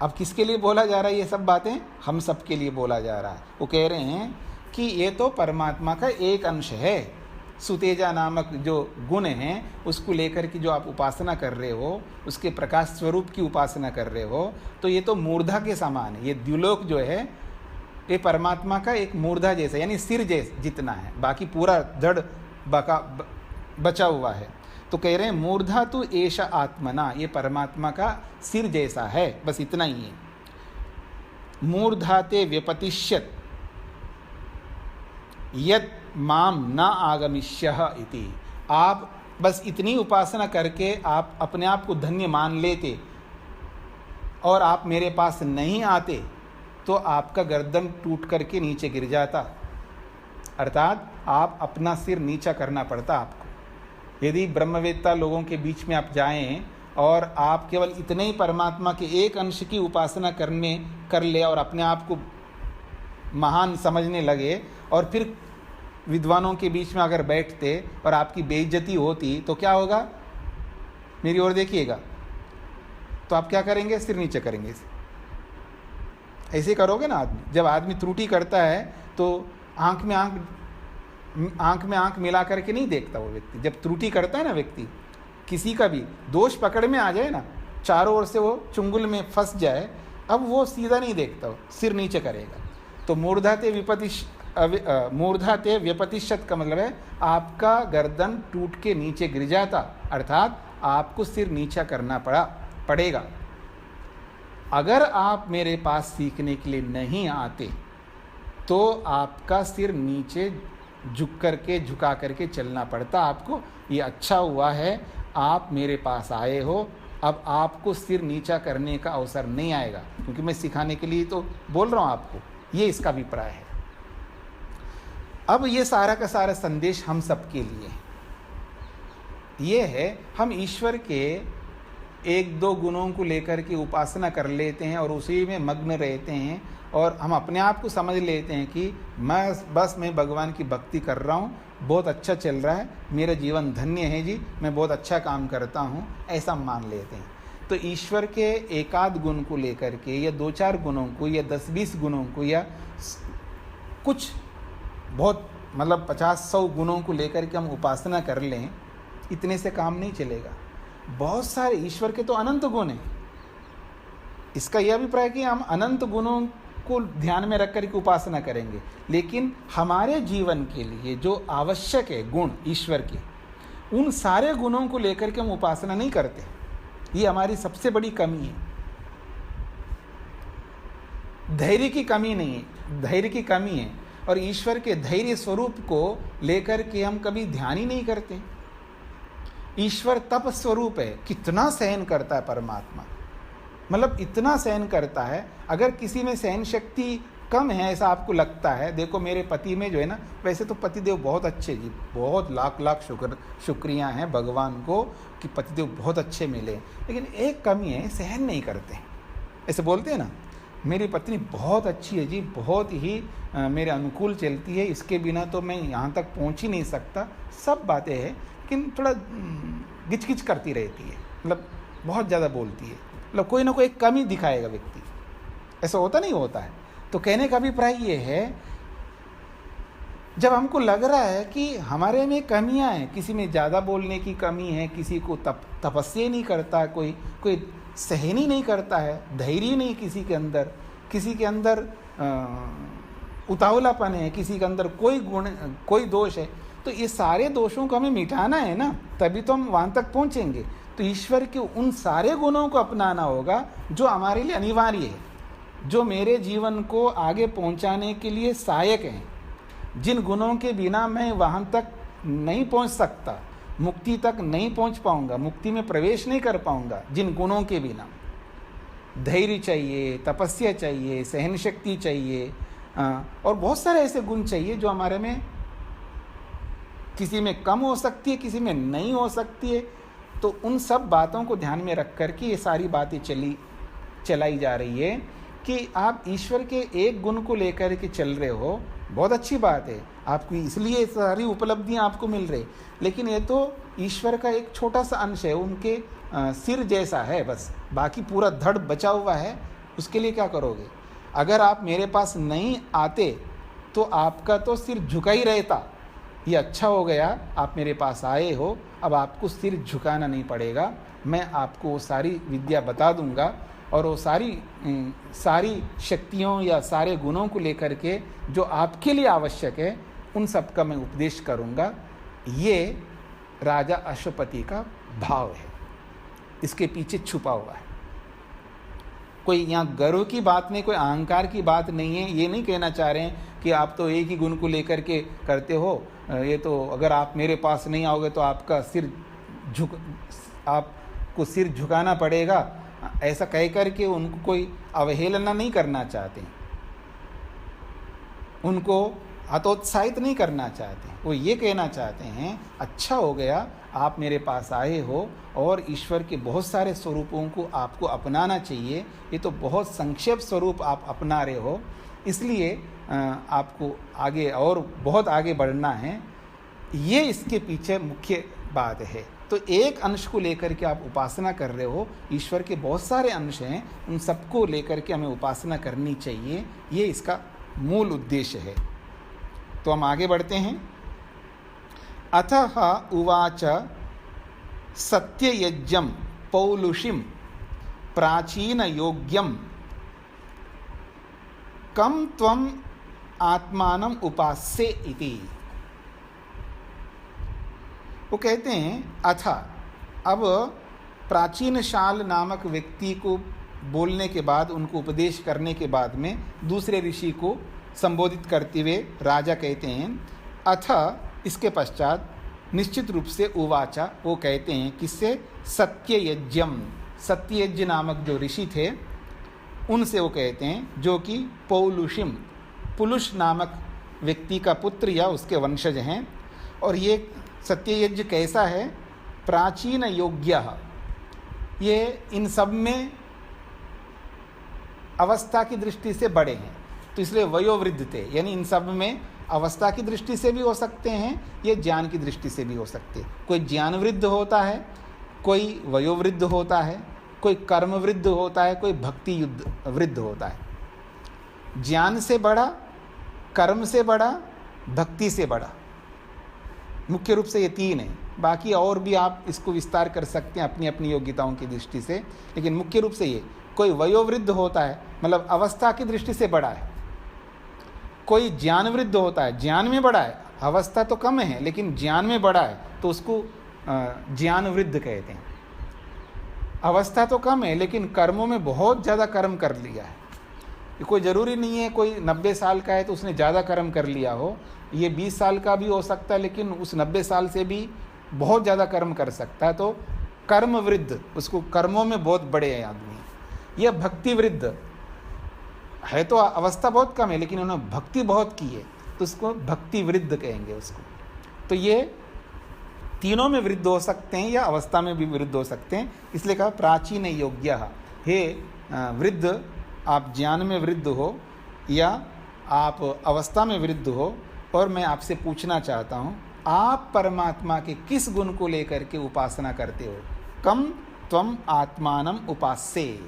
अब किसके लिए बोला जा रहा है ये सब बातें? हम सब के लिए बोला जा रहा है। वो कह रहे हैं कि ये तो परमात्मा का एक अंश है, सुतेजा नामक जो गुण हैं उसको लेकर के जो आप उपासना कर रहे हो, उसके प्रकाश स्वरूप की उपासना कर रहे हो, तो ये तो मूर्धा के समान है। ये द्युलोक जो है ये परमात्मा का एक मूर्धा जैसा यानी सिर जैसा जितना है, बाकी पूरा धड़ बचा हुआ है। तो कह रहे हैं मूर्धा तो एष आत्मना, ये परमात्मा का सिर जैसा है, बस इतना ही है। मूर्धा ते व्यपतिष्यत यत माम न आगमिष्यः इति, आप बस इतनी उपासना करके आप अपने आप को धन्य मान लेते और आप मेरे पास नहीं आते तो आपका गर्दन टूट करके नीचे गिर जाता, अर्थात आप अपना सिर नीचा करना पड़ता आपको। यदि ब्रह्मवेत्ता लोगों के बीच में आप जाएं और आप केवल इतने ही परमात्मा के एक अंश की उपासना कर ले और अपने आप को महान समझने लगे और फिर विद्वानों के बीच में अगर बैठते और आपकी बेइज्जती होती तो क्या होगा? मेरी ओर देखिएगा, तो आप क्या करेंगे? सिर नीचे करेंगे। ऐसे करोगे ना आदमी, जब आदमी त्रुटि करता है तो आंख में आंख मिला करके नहीं देखता वो व्यक्ति। जब त्रुटि करता है ना व्यक्ति, किसी का भी दोष पकड़ में आ जाए ना, चारों ओर से वो चुंगल में फंस जाए, अब वो सीधा नहीं देखता, वो सिर नीचे करेगा। तो मूर्धाते व्यपतिष्यत का मतलब है आपका गर्दन टूट के नीचे गिर जाता, अर्थात आपको सिर नीचा करना पड़ेगा। अगर आप मेरे पास सीखने के लिए नहीं आते तो आपका सिर नीचे झुका करके चलना पड़ता आपको। ये अच्छा हुआ है आप मेरे पास आए हो, अब आपको सिर नीचा करने का अवसर नहीं आएगा, क्योंकि मैं सिखाने के लिए तो बोल रहा हूँ आपको। ये इसका अभिप्राय है। अब ये सारा का सारा संदेश हम सबके लिए ये है। हम ईश्वर के एक दो गुणों को लेकर के उपासना कर लेते हैं और उसी में मग्न रहते हैं और हम अपने आप को समझ लेते हैं कि मैं भगवान की भक्ति कर रहा हूँ, बहुत अच्छा चल रहा है, मेरा जीवन धन्य है जी, मैं बहुत अच्छा काम करता हूँ, ऐसा मान लेते हैं। तो ईश्वर के एकाध गुण को लेकर के या 2-4 गुणों को या 10-20 गुणों को या कुछ बहुत मतलब 50-100 गुणों को लेकर के हम उपासना कर लें, इतने से काम नहीं चलेगा। बहुत सारे ईश्वर के तो अनंत गुण हैं। इसका यह अभिप्राय कि हम अनंत गुणों को ध्यान में रख कर के उपासना करेंगे, लेकिन हमारे जीवन के लिए जो आवश्यक है गुण ईश्वर के, उन सारे गुणों को लेकर के हम उपासना नहीं करते। ये हमारी सबसे बड़ी कमी है। धैर्य की कमी नहीं है, धैर्य की कमी है। और ईश्वर के धैर्य स्वरूप को लेकर के हम कभी ध्यान ही नहीं करते। ईश्वर तप स्वरूप है, कितना सहन करता है परमात्मा, मतलब इतना सहन करता है। अगर किसी में सहन शक्ति कम है ऐसा आपको लगता है, देखो मेरे पति में जो है ना, वैसे तो पतिदेव बहुत अच्छे जी, बहुत लाख लाख शुक्रिया हैं भगवान को कि पतिदेव बहुत अच्छे मिले, लेकिन एक कमी है, सहन नहीं करते। ऐसे बोलते हैं ना, मेरी पत्नी बहुत अच्छी है जी, बहुत ही मेरे अनुकूल चलती है, इसके बिना तो मैं यहाँ तक पहुँच ही नहीं सकता। सब बातें हैं, लेकिन थोड़ा गिचगिच करती रहती है, मतलब बहुत ज़्यादा बोलती है, मतलब कोई ना कोई एक कमी दिखाएगा व्यक्ति। ऐसा होता नहीं होता है। तो कहने का अभिप्राय ये है, जब हमको लग रहा है कि हमारे में कमियां हैं, किसी में ज़्यादा बोलने की कमी है, किसी को तपस्या नहीं करता, कोई सहन ही नहीं करता है, धैर्य नहीं किसी के अंदर उतावलापन है, किसी के अंदर कोई गुण कोई दोष है, तो ये सारे दोषों को हमें मिटाना है ना, तभी तो हम वहाँ तक पहुँचेंगे। तो ईश्वर के उन सारे गुणों को अपनाना होगा जो हमारे लिए अनिवार्य है, जो मेरे जीवन को आगे पहुंचाने के लिए सहायक हैं, जिन गुणों के बिना मैं वहाँ तक नहीं पहुँच सकता, मुक्ति तक नहीं पहुँच पाऊँगा, मुक्ति में प्रवेश नहीं कर पाऊँगा, जिन गुणों के बिना। धैर्य चाहिए, तपस्या चाहिए, सहन शक्ति चाहिए, और बहुत सारे ऐसे गुण चाहिए जो हमारे में किसी में कम हो सकती है, किसी में नहीं हो सकती है। तो उन सब बातों को ध्यान में रख कर के ये सारी बातें चलाई जा रही है कि आप ईश्वर के एक गुण को लेकर के चल रहे हो, बहुत अच्छी बात है, आपकी इसलिए सारी उपलब्धियां आपको मिल रही, लेकिन ये तो ईश्वर का एक छोटा सा अंश है, उनके सिर जैसा है बस, बाकी पूरा धड़ बचा हुआ है। उसके लिए क्या करोगे? अगर आप मेरे पास नहीं आते तो आपका तो सिर झुका ही रहता। ये अच्छा हो गया आप मेरे पास आए हो, अब आपको सिर झुकाना नहीं पड़ेगा, मैं आपको वो सारी विद्या बता दूंगा और वो सारी शक्तियों या सारे गुणों को लेकर के जो आपके लिए आवश्यक है उन सब का मैं उपदेश करूंगा। ये राजा अश्वपति का भाव है, इसके पीछे छुपा हुआ है। कोई यहाँ गर्व की बात नहीं, कोई अहंकार की बात नहीं है। ये नहीं कहना चाह रहे हैं कि आप तो एक ही गुण को लेकर के करते हो, ये तो अगर आप मेरे पास नहीं आओगे तो आपको सिर झुकाना पड़ेगा, ऐसा कह कर के उनको कोई अवहेलना नहीं करना चाहते, उनको हतोत्साहित नहीं करना चाहते। वो ये कहना चाहते हैं अच्छा हो गया आप मेरे पास आए हो और ईश्वर के बहुत सारे स्वरूपों को आपको अपनाना चाहिए, ये तो बहुत संक्षेप स्वरूप आप अपना रहे हो, इसलिए आपको आगे और बहुत आगे बढ़ना है। ये इसके पीछे मुख्य बात है। तो एक अंश को लेकर के आप उपासना कर रहे हो, ईश्वर के बहुत सारे अंश हैं, उन सबको लेकर के हमें उपासना करनी चाहिए, ये इसका मूल उद्देश्य है। तो हम आगे बढ़ते हैं। अतः उवाच सत्ययज्ञं पौलुषिं प्राचीन योग्यं कम त्वम आत्मानम उपास्य इति। वो कहते हैं अथा, अब प्राचीन शाल नामक व्यक्ति को बोलने के बाद, उनको उपदेश करने के बाद में दूसरे ऋषि को संबोधित करते हुए राजा कहते हैं अथा, इसके पश्चात निश्चित रूप से उवाचा, वो कहते हैं किससे? सत्ययज्ञम, सत्ययज्ञ नामक जो ऋषि थे उनसे वो कहते हैं, जो कि पौलुषिम, पुलुष नामक व्यक्ति का पुत्र या उसके वंशज हैं। और ये सत्ययज्ञ कैसा है? प्राचीन योग्य, ये इन सब में अवस्था की दृष्टि से बड़े हैं, तो इसलिए वयोवृद्ध थे, यानी इन सब में अवस्था की दृष्टि से भी हो सकते हैं, ये ज्ञान की दृष्टि से भी हो सकते हैं। कोई ज्ञान वृद्ध होता है, कोई वयोवृद्ध होता है, कोई कर्म वृद्ध होता है, कोई भक्ति युद्ध वृद्ध होता है। ज्ञान से बड़ा, कर्म से बड़ा, भक्ति से बड़ा, मुख्य रूप से ये तीन है। बाकी और भी आप इसको विस्तार कर सकते हैं अपनी अपनी योग्यताओं की दृष्टि से, लेकिन मुख्य रूप से ये कोई वयोवृद्ध होता है, मतलब अवस्था की दृष्टि से बड़ा है। कोई ज्ञान वृद्ध होता है, ज्ञान में बड़ा है, अवस्था तो कम है लेकिन ज्ञान में बड़ा है, तो उसको ज्ञान वृद्ध कहते हैं। अवस्था तो कम है लेकिन कर्मों में बहुत ज़्यादा कर्म कर लिया है। कोई ज़रूरी नहीं है कोई 90 साल का है तो उसने ज़्यादा कर्म कर लिया हो, ये 20 साल का भी हो सकता है लेकिन उस 90 साल से भी बहुत ज़्यादा कर्म कर सकता है, तो कर्म वृद्ध, उसको कर्मों में बहुत बड़े हैं आदमी। यह भक्ति वृद्ध है, तो अवस्था बहुत कम है लेकिन उन्होंने भक्ति बहुत की है, तो उसको भक्ति वृद्ध कहेंगे उसको। तो ये तीनों में वृद्ध हो सकते हैं या अवस्था में भी वृद्ध हो सकते हैं, इसलिए कहा प्राचीन योग्य। हे वृद्ध, आप ज्ञान में वृद्ध हो या आप अवस्था में वृद्ध हो, और मैं आपसे पूछना चाहता हूँ, आप परमात्मा के किस गुण को लेकर के उपासना करते हो? कम त्वम आत्मानम उपास्ये।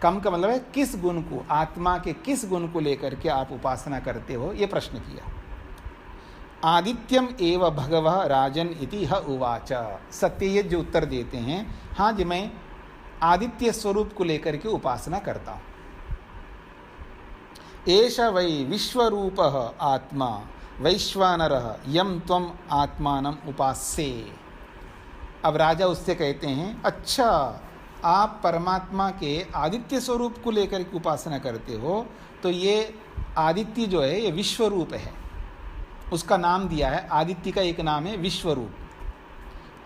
कम का मतलब है किस गुण को, आत्मा के किस गुण को लेकर के आप उपासना करते हो, ये प्रश्न किया। आदित्यम एव भगवः राजन इति ह उवाच। सत्ययज्ञ जो उत्तर देते हैं, हाँ जी मैं आदित्य स्वरूप को लेकर के उपासना करता हूँ। एष वै विश्वरूपः आत्मा वैश्वानरः यम त्वम आत्मानम उपास्ये। अब राजा उससे कहते हैं, अच्छा आप परमात्मा के आदित्य स्वरूप को लेकर के उपासना करते हो, तो ये आदित्य जो है ये विश्वरूप है, उसका नाम दिया है, आदित्य का एक नाम है विश्वरूप।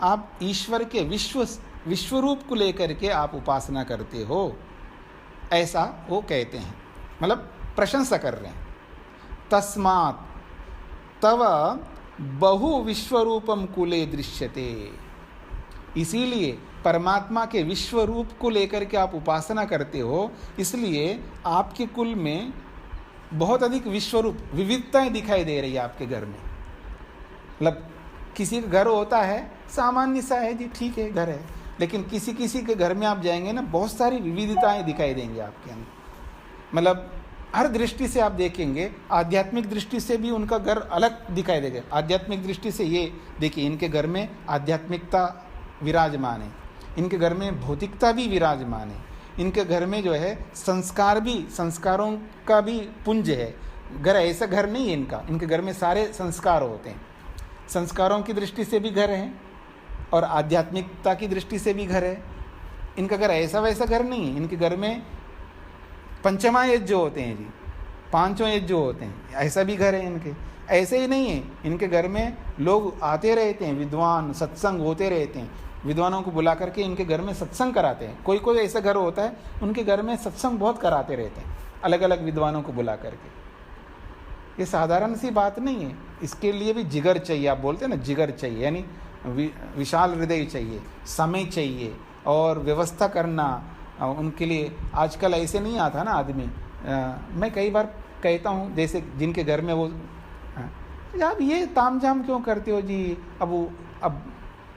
आप ईश्वर के विश्वरूप को लेकर के आप उपासना करते हो, ऐसा वो कहते हैं, मतलब प्रशंसा कर रहे हैं। तस्मात् तव बहु विश्वरूपम कुले दृश्यते। इसीलिए परमात्मा के विश्वरूप को लेकर के आप उपासना करते हो, इसलिए आपके कुल में बहुत अधिक विश्वरूप विविधताएं दिखाई दे रही है आपके घर में। मतलब किसी का घर होता है सामान्य सा है जी, ठीक है घर है, लेकिन किसी किसी के घर में आप जाएंगे ना, बहुत सारी विविधताएं दिखाई देंगी आपके अंदर। मतलब हर दृष्टि से आप देखेंगे, आध्यात्मिक दृष्टि से भी उनका घर अलग दिखाई देगा। आध्यात्मिक दृष्टि से ये देखिए, इनके घर में आध्यात्मिकता विराजमान है, इनके घर में भौतिकता भी विराजमान है, इनके घर में जो है संस्कार भी, संस्कारों का भी पुंज है। घर ऐसा घर नहीं है इनका, इनके घर में सारे संस्कार होते हैं। संस्कारों की दृष्टि से भी घर है और आध्यात्मिकता की दृष्टि से भी घर है। इनका घर ऐसा वैसा घर नहीं है, इनके घर में पंचमा यज्ञ होते हैं जी, पांचों यज्ञ होते हैं, ऐसा भी घर है इनके। ऐसे ही नहीं है, इनके घर में लोग आते रहते हैं, विद्वान सत्संग होते रहते हैं, विद्वानों को बुला करके इनके घर में सत्संग कराते हैं। कोई कोई ऐसा घर होता है उनके घर में सत्संग बहुत कराते रहते हैं, अलग अलग विद्वानों को बुला करके। ये साधारण सी बात नहीं है, इसके लिए भी जिगर चाहिए। आप बोलते हैं ना जिगर चाहिए, यानी विशाल हृदय चाहिए, समय चाहिए और व्यवस्था करना उनके लिए। आजकल ऐसे नहीं आता ना आदमी। मैं कई बार कहता हूँ, जैसे जिनके घर में वो, यार ये तामझाम क्यों करते हो जी, अब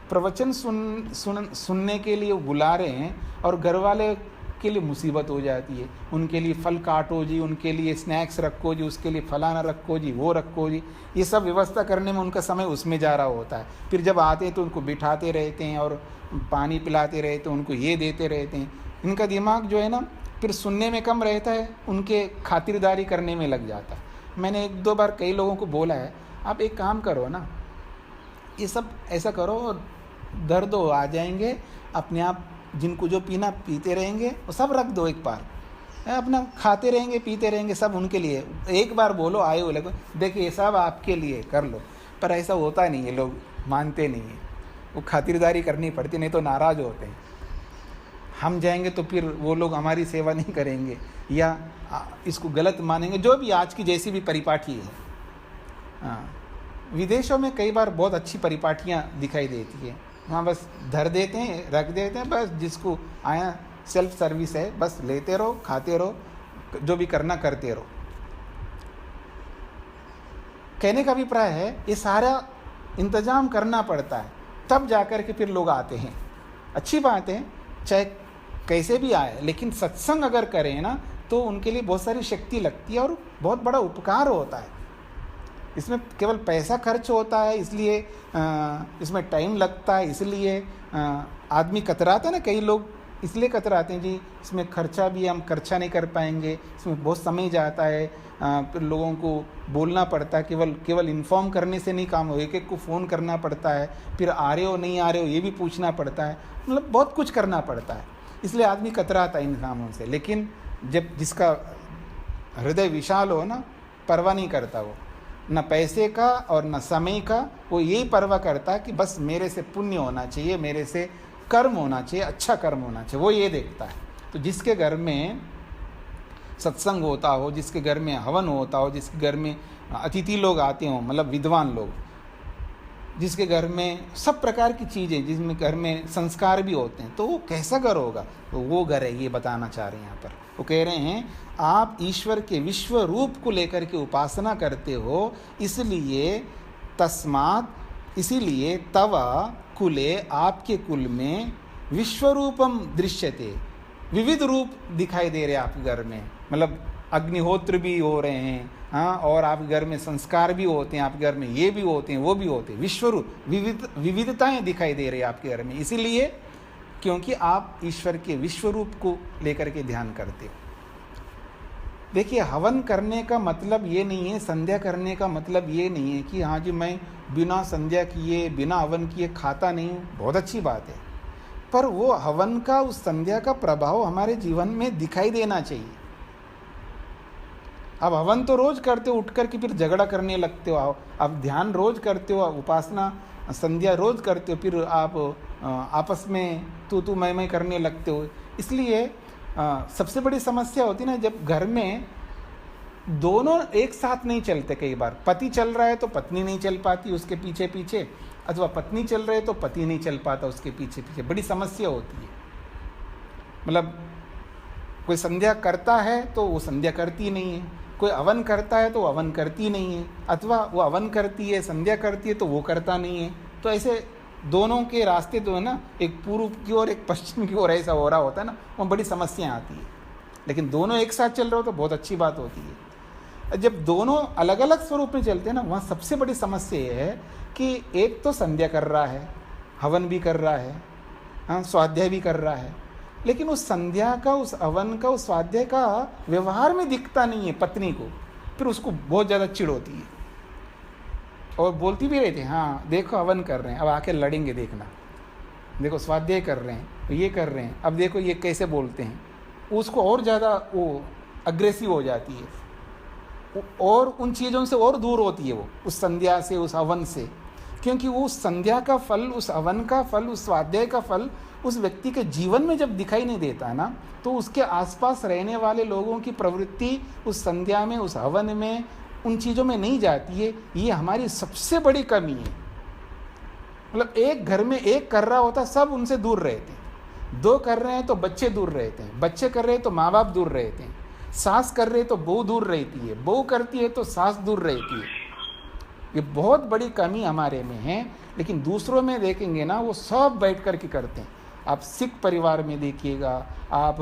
प्रवचन सुनने के लिए वो बुला रहे हैं और घर वाले के लिए मुसीबत हो जाती है। उनके लिए फल काटो जी, उनके लिए स्नैक्स रखो जी, उसके लिए फलाना रखो जी, वो रखो जी, ये सब व्यवस्था करने में उनका समय उसमें जा रहा होता है। फिर जब आते हैं तो उनको बिठाते रहते हैं और पानी पिलाते रहते हैं, उनको ये देते रहते हैं। इनका दिमाग जो है ना फिर सुनने में कम रहता है, उनके खातिरदारी करने में लग जाता है। मैंने एक दो बार कई लोगों को बोला है, आप एक काम करो ना, ये सब ऐसा करो और दर्द हो आ जाएंगे अपने आप, जिनको जो पीना पीते रहेंगे वो सब रख दो, एक बार अपना खाते रहेंगे पीते रहेंगे, सब उनके लिए। एक बार बोलो, आए हो लगो, देखिए ये सब आपके लिए कर लो। पर ऐसा होता नहीं है, लोग मानते नहीं है, वो खातिरदारी करनी पड़ती, नहीं तो नाराज़ होते हैं। हम जाएंगे तो फिर वो लोग हमारी सेवा नहीं करेंगे या इसको गलत मानेंगे, जो भी आज की जैसी भी परिपाटी है। हाँ, विदेशों में कई बार बहुत अच्छी परिपाटियाँ दिखाई देती है, वहाँ बस धर देते हैं, रख देते हैं, बस जिसको आया सेल्फ सर्विस है, बस लेते रहो, खाते रहो, जो भी करना करते रहो। कहने का अभिप्राय है ये सारा इंतजाम करना पड़ता है, तब जाकर के फिर लोग आते हैं। अच्छी बात है, चाहे कैसे भी आए, लेकिन सत्संग अगर करें ना तो उनके लिए बहुत सारी शक्ति लगती है और बहुत बड़ा उपकार होता है। इसमें केवल पैसा खर्च होता है, इसलिए इसमें टाइम लगता है, इसलिए आदमी कतराता है ना, कई लोग इसलिए कतराते हैं जी इसमें खर्चा भी, हम खर्चा नहीं कर पाएंगे, इसमें बहुत समय जाता है, फिर लोगों को बोलना पड़ता है, केवल इन्फॉर्म करने से नहीं काम हो, एक को फ़ोन करना पड़ता है, फिर आ रहे हो नहीं आ रहे हो ये भी पूछना पड़ता है, मतलब बहुत कुछ करना पड़ता है, इसलिए आदमी कतराता है इन कामों से। लेकिन जब जिसका हृदय विशाल हो ना, परवाह नहीं करता वो, न पैसे का और न समय का, वो यही परवाह करता है कि बस मेरे से पुण्य होना चाहिए, मेरे से कर्म होना चाहिए, अच्छा कर्म होना चाहिए, वो ये देखता है। तो जिसके घर में सत्संग होता हो, जिसके घर में हवन होता हो, जिसके घर में अतिथि लोग आते हों, मतलब विद्वान लोग, जिसके घर में सब प्रकार की चीज़ें, जिसमें घर में संस्कार भी होते हैं, तो वो कैसा घर होगा, तो वो घर है, ये बताना चाह रहे हैं यहाँ पर। वो कह रहे हैं आप ईश्वर के विश्व रूप को लेकर के उपासना करते हो, इसलिए तस्मात्, इसीलिए तव कुले, आपके कुल में विश्वरूपम दृश्यते, विविध रूप दिखाई दे रहे हैं आपके घर में, मतलब अग्निहोत्र भी हो रहे हैं, हाँ, और आपके घर में संस्कार भी होते हैं, आपके घर में ये भी होते हैं वो भी होते हैं, विश्वरूप विविधताएं दिखाई दे रही है आपके घर में, इसीलिए क्योंकि आप ईश्वर के विश्वरूप को लेकर के ध्यान करते हो। देखिए, हवन करने का मतलब ये नहीं है, संध्या करने का मतलब ये नहीं है कि हाँ जी मैं बिना संध्या किए, बिना हवन किए खाता नहीं हूँ, बहुत अच्छी बात है, पर वो हवन का, उस संध्या का प्रभाव हमारे जीवन में दिखाई देना चाहिए। अब हवन तो रोज करते हो, उठ कर के फिर झगड़ा करने लगते हो, अब ध्यान रोज करते हो, उपासना संध्या रोज करते हो, फिर आप आपस में तू मैं करने लगते हो। इसलिए सबसे बड़ी समस्या होती है ना, जब घर में दोनों एक साथ नहीं चलते, कई बार पति चल रहा है तो पत्नी नहीं चल पाती उसके पीछे पीछे, अथवा पत्नी चल रहे तो पति नहीं चल पाता उसके पीछे पीछे, बड़ी समस्या होती है। मतलब कोई संध्या करता है तो वो संध्या करती नहीं है, कोई हवन करता है तो हवन करती नहीं है, अथवा वो हवन करती है संध्या करती है तो वो करता नहीं है। तो ऐसे दोनों के रास्ते तो है ना, एक पूर्व की ओर एक पश्चिम की ओर ऐसा हो रहा होता है ना, वहाँ बड़ी समस्याएं आती है। लेकिन दोनों एक साथ चल रहे हो तो बहुत अच्छी बात होती है। जब दोनों अलग अलग स्वरूप में चलते हैं ना, वहाँ सबसे बड़ी समस्या ये है कि एक तो संध्या कर रहा है, हवन भी कर रहा है, हाँ, स्वाध्याय भी कर रहा है, लेकिन उस संध्या का, उस हवन का, उस स्वाध्याय का व्यवहार में दिखता नहीं है पत्नी को, फिर उसको बहुत ज़्यादा चिढ़ होती है और बोलती भी रहती है, हाँ देखो हवन कर रहे हैं, अब आके लड़ेंगे देखना, देखो स्वाध्याय कर रहे हैं, ये कर रहे हैं, अब देखो ये कैसे बोलते हैं। उसको और ज़्यादा वो अग्रेसिव हो जाती है और उन चीज़ों से और दूर होती है वो, उस संध्या से, उस हवन से, क्योंकि वो उस संध्या का फल, उस हवन का फल, उस स्वाध्याय का फल उस व्यक्ति के जीवन में जब दिखाई नहीं देता ना, तो उसके आसपास रहने वाले लोगों की प्रवृत्ति उस संध्या में, उस हवन में, उन चीज़ों में नहीं जाती है। ये हमारी सबसे बड़ी कमी है। मतलब एक घर में एक कर रहा होता, सब उनसे दूर रहते हैं, दो कर रहे हैं तो बच्चे दूर रहते हैं, बच्चे कर रहे हैं तो माँ बाप दूर रहते हैं, सास कर रहे तो बहू दूर रहती है, बहू करती है तो सास दूर रहती है। ये बहुत बड़ी कमी हमारे में है। लेकिन दूसरों में देखेंगे ना, वो सब बैठ कर के करते हैं। आप सिख परिवार में देखिएगा, आप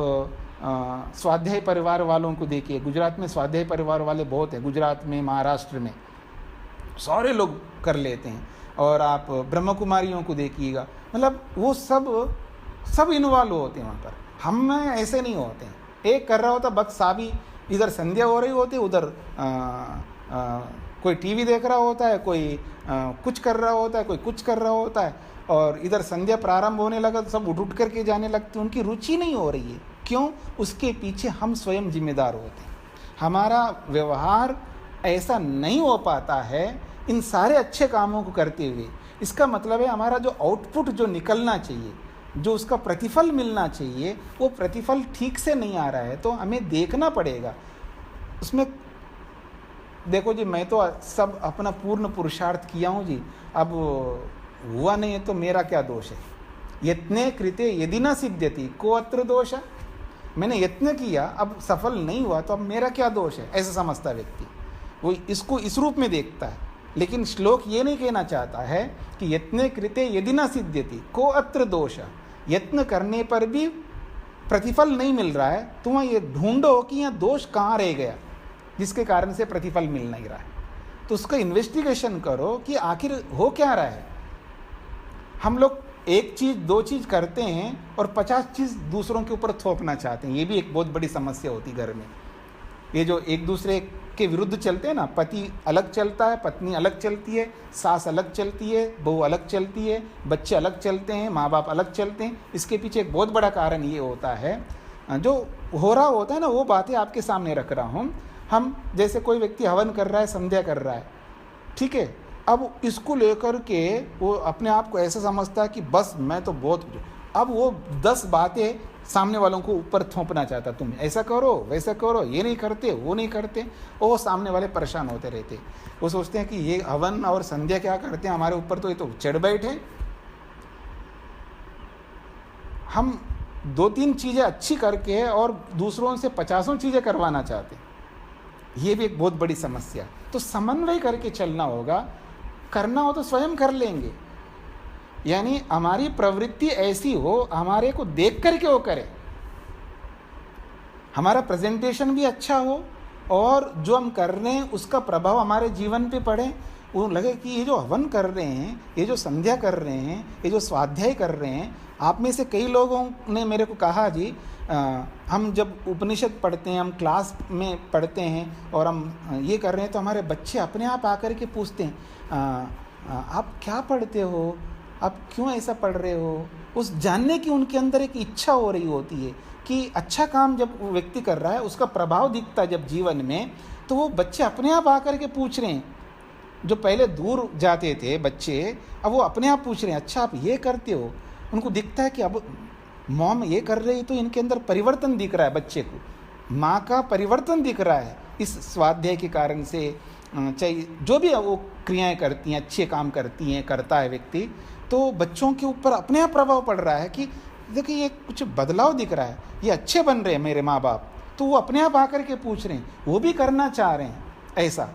स्वाध्याय परिवार वालों को देखिए, गुजरात में स्वाध्याय परिवार वाले बहुत हैं, गुजरात में, महाराष्ट्र में सारे लोग कर लेते हैं। और आप ब्रह्म कुमारियों को देखिएगा, मतलब वो सब इन्वॉल्व होते हैं वहाँ पर। हम में ऐसे नहीं होते हैं, एक कर रहा होता बस साबी, इधर संध्या हो रही होती, उधर कोई टीवी देख रहा होता है, कोई कुछ कर रहा होता है, कोई कुछ कर रहा होता है, और इधर संध्या प्रारंभ होने लगा तो सब उठ करके जाने लगते हैं। उनकी रुचि नहीं हो रही है, क्यों? उसके पीछे हम स्वयं जिम्मेदार होते हैं। हमारा व्यवहार ऐसा नहीं हो पाता है इन सारे अच्छे कामों को करते हुए। इसका मतलब है हमारा जो आउटपुट जो निकलना चाहिए, जो उसका प्रतिफल मिलना चाहिए, वो प्रतिफल ठीक से नहीं आ रहा है। तो हमें देखना पड़ेगा उसमें। देखो जी, मैं तो सब अपना पूर्ण पुरुषार्थ किया हूँ जी, अब हुआ नहीं है तो मेरा क्या दोष है? यत्ने कृते यदि न सिद्ध्यति को अत्र दोष। मैंने यत्न किया, अब सफल नहीं हुआ तो अब मेरा क्या दोष है, ऐसा समझता व्यक्ति। वो इसको इस रूप में देखता है। लेकिन श्लोक ये नहीं कहना चाहता है कि यत्ने कृते यदि न सिद्ध्यति को अत्र दोष। यत्न करने पर भी प्रतिफल नहीं मिल रहा है, तुम ये ढूंढो कि यहाँ दोष कहाँ रह गया जिसके कारण से प्रतिफल मिल नहीं रहा है। तो उसका इन्वेस्टिगेशन करो कि आखिर हो क्या रहा है। हम लोग एक चीज़ दो चीज़ करते हैं और 50 चीज़ दूसरों के ऊपर थोपना चाहते हैं। ये भी एक बहुत बड़ी समस्या होती घर में। ये जो एक दूसरे के विरुद्ध चलते हैं ना, पति अलग चलता है, पत्नी अलग चलती है, सास अलग चलती है, बहू अलग चलती है, बच्चे अलग चलते हैं, माँ बाप अलग चलते हैं। इसके पीछे एक बहुत बड़ा कारण ये होता है, जो हो रहा होता है ना, वो बातें आपके सामने रख रहा हूँ। हम जैसे कोई व्यक्ति हवन कर रहा है, संध्या कर रहा है, ठीक है, अब इसको लेकर के वो अपने आप को ऐसा समझता है कि बस मैं तो बहुत, अब वो 10 बातें सामने वालों को ऊपर थोपना चाहता, तुम ऐसा करो वैसा करो, ये नहीं करते वो नहीं करते। वो सामने वाले परेशान होते रहते। वो सोचते हैं कि ये हवन और संध्या क्या करते हैं हमारे ऊपर, तो ये तो चढ़ बैठे। हम 2-3 चीज़ें अच्छी करके और दूसरों से 50 चीज़ें करवाना चाहते हैं। ये भी एक बहुत बड़ी समस्या। तो समन्वय करके चलना होगा। करना हो तो स्वयं कर लेंगे, यानी हमारी प्रवृत्ति ऐसी हो, हमारे को देख करके वो करे, हमारा प्रेजेंटेशन भी अच्छा हो और जो हम कर रहे हैं उसका प्रभाव हमारे जीवन पे पड़े। वो लगे कि ये जो हवन कर रहे हैं, ये जो संध्या कर रहे हैं, ये जो स्वाध्याय कर रहे हैं। आप में से कई लोगों ने मेरे को कहा, जी हम जब उपनिषद पढ़ते हैं, हम क्लास में पढ़ते हैं और हम ये कर रहे हैं, तो हमारे बच्चे अपने आप आकर के पूछते हैं, आप क्या पढ़ते हो, आप क्यों ऐसा पढ़ रहे हो। उस जानने की उनके अंदर एक इच्छा हो रही होती है कि अच्छा काम जब वो व्यक्ति कर रहा है, उसका प्रभाव दिखता है जब जीवन में, तो वो बच्चे अपने आप आकर के पूछ रहे हैं। जो पहले दूर जाते थे बच्चे, अब वो अपने आप पूछ रहे हैं, अच्छा आप ये करते हो। उनको दिखता है कि अब मॉम ये कर रही, तो इनके अंदर परिवर्तन दिख रहा है, बच्चे को माँ का परिवर्तन दिख रहा है इस स्वाध्याय के कारण से। चाहे जो भी वो क्रियाएं करती हैं, अच्छे काम करती हैं, करता है व्यक्ति, तो बच्चों के ऊपर अपने आप प्रभाव पड़ रहा है कि देखिए ये कुछ बदलाव दिख रहा है, ये अच्छे बन रहे हैं मेरे माँ बाप। तो वो अपने आप आकर के पूछ रहे हैं, वो भी करना चाह रहे हैं। ऐसा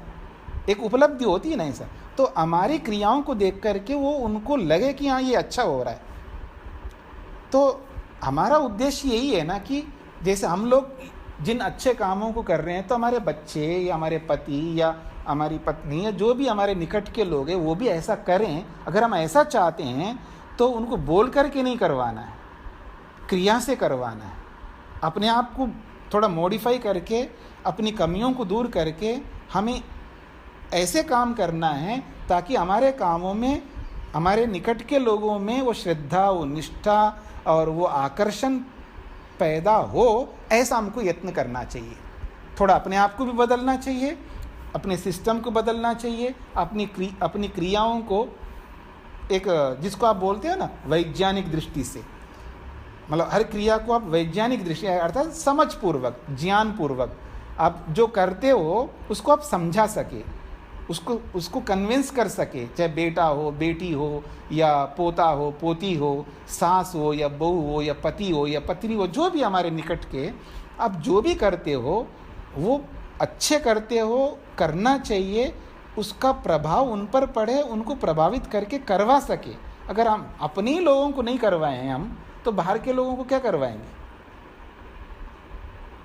एक उपलब्धि होती है ना, ऐसा। तो हमारी क्रियाओं को देख करके वो उनको लगे कि हाँ ये अच्छा हो रहा है। तो हमारा उद्देश्य यही है ना कि जैसे हम लोग जिन अच्छे कामों को कर रहे हैं, तो हमारे बच्चे या हमारे पति या हमारी पत्नी या जो भी हमारे निकट के लोग हैं, वो भी ऐसा करें। अगर हम ऐसा चाहते हैं तो उनको बोल करके नहीं करवाना है, क्रिया से करवाना है। अपने आप को थोड़ा मॉडिफाई करके, अपनी कमियों को दूर करके हमें ऐसे काम करना है ताकि हमारे कामों में, हमारे निकट के लोगों में वो श्रद्धा, वो निष्ठा और वो आकर्षण पैदा हो। ऐसा हमको यत्न करना चाहिए। थोड़ा अपने आप को भी बदलना चाहिए, अपने सिस्टम को बदलना चाहिए, अपनी क्रियाओं को एक, जिसको आप बोलते हैं ना, वैज्ञानिक दृष्टि से, मतलब हर क्रिया को आप वैज्ञानिक दृष्टि अर्थात समझपूर्वक, ज्ञानपूर्वक आप जो करते हो उसको आप समझा सके, उसको कन्विंस कर सके। चाहे बेटा हो, बेटी हो, या पोता हो, पोती हो, सास हो या बहू हो या पति हो या पत्नी हो, जो भी हमारे निकट के आप जो भी करते हो वो अच्छे करते हो, करना चाहिए। उसका प्रभाव उन पर पड़े, उनको प्रभावित करके करवा सके। अगर हम अपने ही लोगों को नहीं करवाएं हम, तो बाहर के लोगों को क्या करवाएंगे।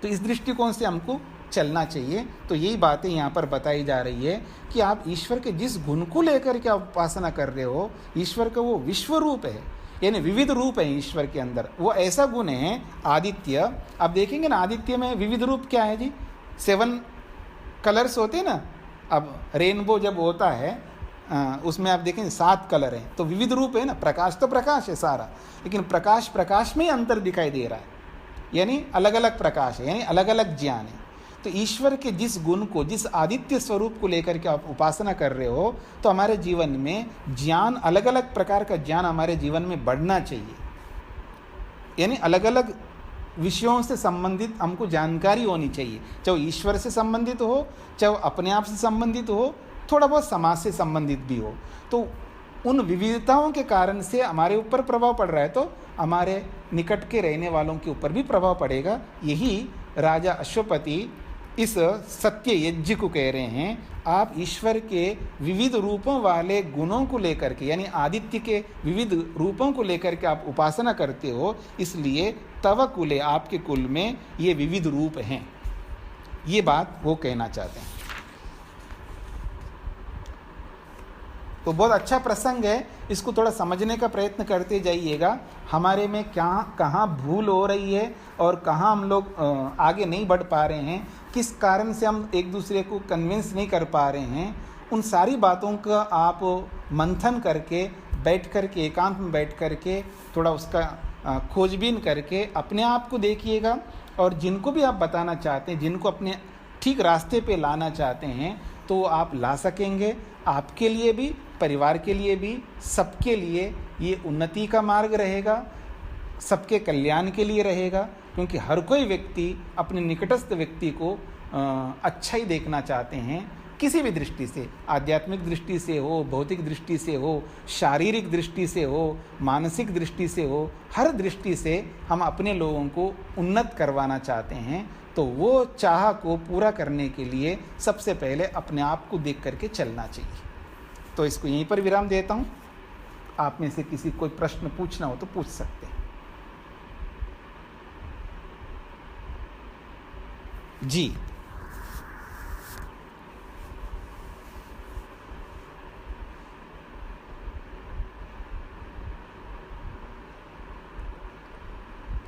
तो इस दृष्टिकोण से हमको चलना चाहिए। तो यही बातें यहाँ पर बताई जा रही है कि आप ईश्वर के जिस गुण को लेकर के आप उपासना कर रहे हो, ईश्वर का वो विश्व रूप है, यानी विविध रूप है ईश्वर के अंदर। वो ऐसा गुण है आदित्य। आप देखेंगे ना, आदित्य में विविध रूप क्या है जी, 7 कलर्स होते हैं ना। अब रेनबो जब होता है उसमें आप देखेंगे 7 कलर हैं, तो विविध रूप है ना। प्रकाश तो प्रकाश है सारा, लेकिन प्रकाश में ही अंतर दिखाई दे रहा है, यानी अलग अलग प्रकाश है, यानी अलग अलग ज्ञान है। तो ईश्वर के जिस गुण को, जिस आदित्य स्वरूप को लेकर के आप उपासना कर रहे हो, तो हमारे जीवन में ज्ञान, अलग अलग प्रकार का ज्ञान हमारे जीवन में बढ़ना चाहिए। यानी अलग अलग विषयों से संबंधित हमको जानकारी होनी चाहिए, चाहे ईश्वर से संबंधित हो, चाहे अपने आप से संबंधित हो, थोड़ा बहुत समाज से संबंधित भी हो। तो उन विविधताओं के कारण से हमारे ऊपर प्रभाव पड़ रहा है, तो हमारे निकट के रहने वालों के ऊपर भी प्रभाव पड़ेगा। यही राजा अश्वपति इस सत्य यज्ञ को कह रहे हैं। आप ईश्वर के विविध रूपों वाले गुणों को लेकर के, यानी आदित्य के विविध रूपों को लेकर के आप उपासना करते हो, इसलिए तव कुले, आपके कुल में ये विविध रूप हैं। ये बात वो कहना चाहते हैं। तो बहुत अच्छा प्रसंग है, इसको थोड़ा समझने का प्रयत्न करते जाइएगा। हमारे में क्या कहाँ भूल हो रही है और कहाँ हम लोग आगे नहीं बढ़ पा रहे हैं, किस कारण से हम एक दूसरे को कन्विंस नहीं कर पा रहे हैं, उन सारी बातों का आप मंथन करके, बैठ कर के, एकांत में बैठ कर के थोड़ा उसका खोजबीन करके अपने आप को देखिएगा। और जिनको भी आप बताना चाहते हैं, जिनको अपने ठीक रास्ते पे लाना चाहते हैं, तो आप ला सकेंगे। आपके लिए भी, परिवार के लिए भी, सबके लिए ये उन्नति का मार्ग रहेगा, सबके कल्याण के लिए रहेगा। क्योंकि हर कोई व्यक्ति अपने निकटस्थ व्यक्ति को अच्छा ही देखना चाहते हैं, किसी भी दृष्टि से, आध्यात्मिक दृष्टि से हो, भौतिक दृष्टि से हो, शारीरिक दृष्टि से हो, मानसिक दृष्टि से हो, हर दृष्टि से हम अपने लोगों को उन्नत करवाना चाहते हैं। तो वो चाह को पूरा करने के लिए सबसे पहले अपने आप को देख करके चलना चाहिए। तो इसको यहीं पर विराम देता हूँ। आप में से किसी कोई प्रश्न पूछना हो तो पूछ सकते हैं। जी,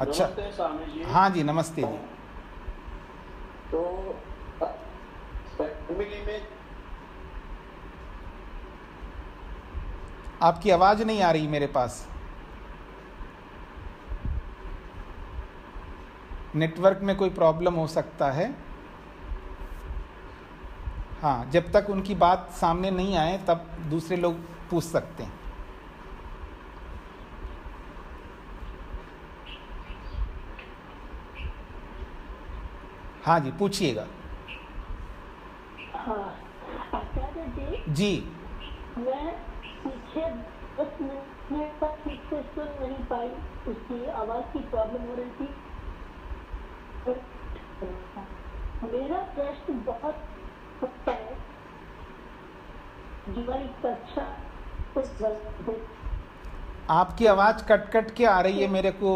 अच्छा,
नमस्ते स्वामी जी।
हाँ जी, नमस्ते जी।
तो फैमिली में
आपकी आवाज़ नहीं आ रही मेरे पास। नेटवर्क में कोई प्रॉब्लम हो सकता है। हाँ, जब तक उनकी बात सामने नहीं आए तब दूसरे लोग पूछ सकते हैं। हाँ जी, पूछिएगा।
हाँ, आचार्य जी,
जी,
मैं पीछे 10 मिनट तक ठीक से सुन नहीं पाई, उसकी आवाज की प्रॉब्लम हो रही थी। मेरा प्रश्न बहुत सस्ता है। जुलाई कक्षा
आपकी आवाज़ कट कट के आ रही है, मेरे को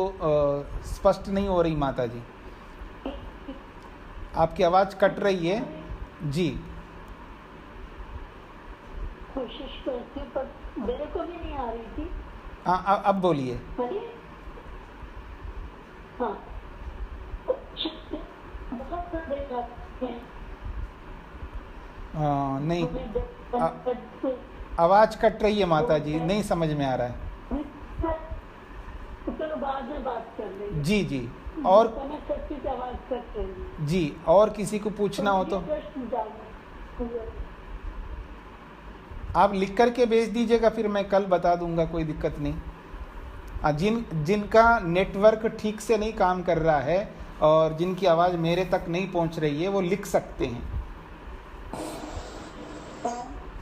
स्पष्ट नहीं हो रही माता जी। आपकी आवाज़ कट रही है जी।
कोशिश करती हूँ पर मेरे को भी नहीं आ रही थी।
हाँ, अब बोलिए।
बोलिए। हाँ, बहुत
नहीं, आवाज़ कट रही है माता जी, नहीं समझ में आ रहा है।
चलो बाद में बात कर लेंगे।
जी जी, और
आवाज कट रही है
जी, और किसी को पूछना हो तो आप लिख करके भेज दीजिएगा, फिर मैं कल बता दूंगा, कोई दिक्कत नहीं। जिनका नेटवर्क ठीक से नहीं काम कर रहा है और जिनकी आवाज़ मेरे तक नहीं पहुंच रही है, वो लिख सकते हैं।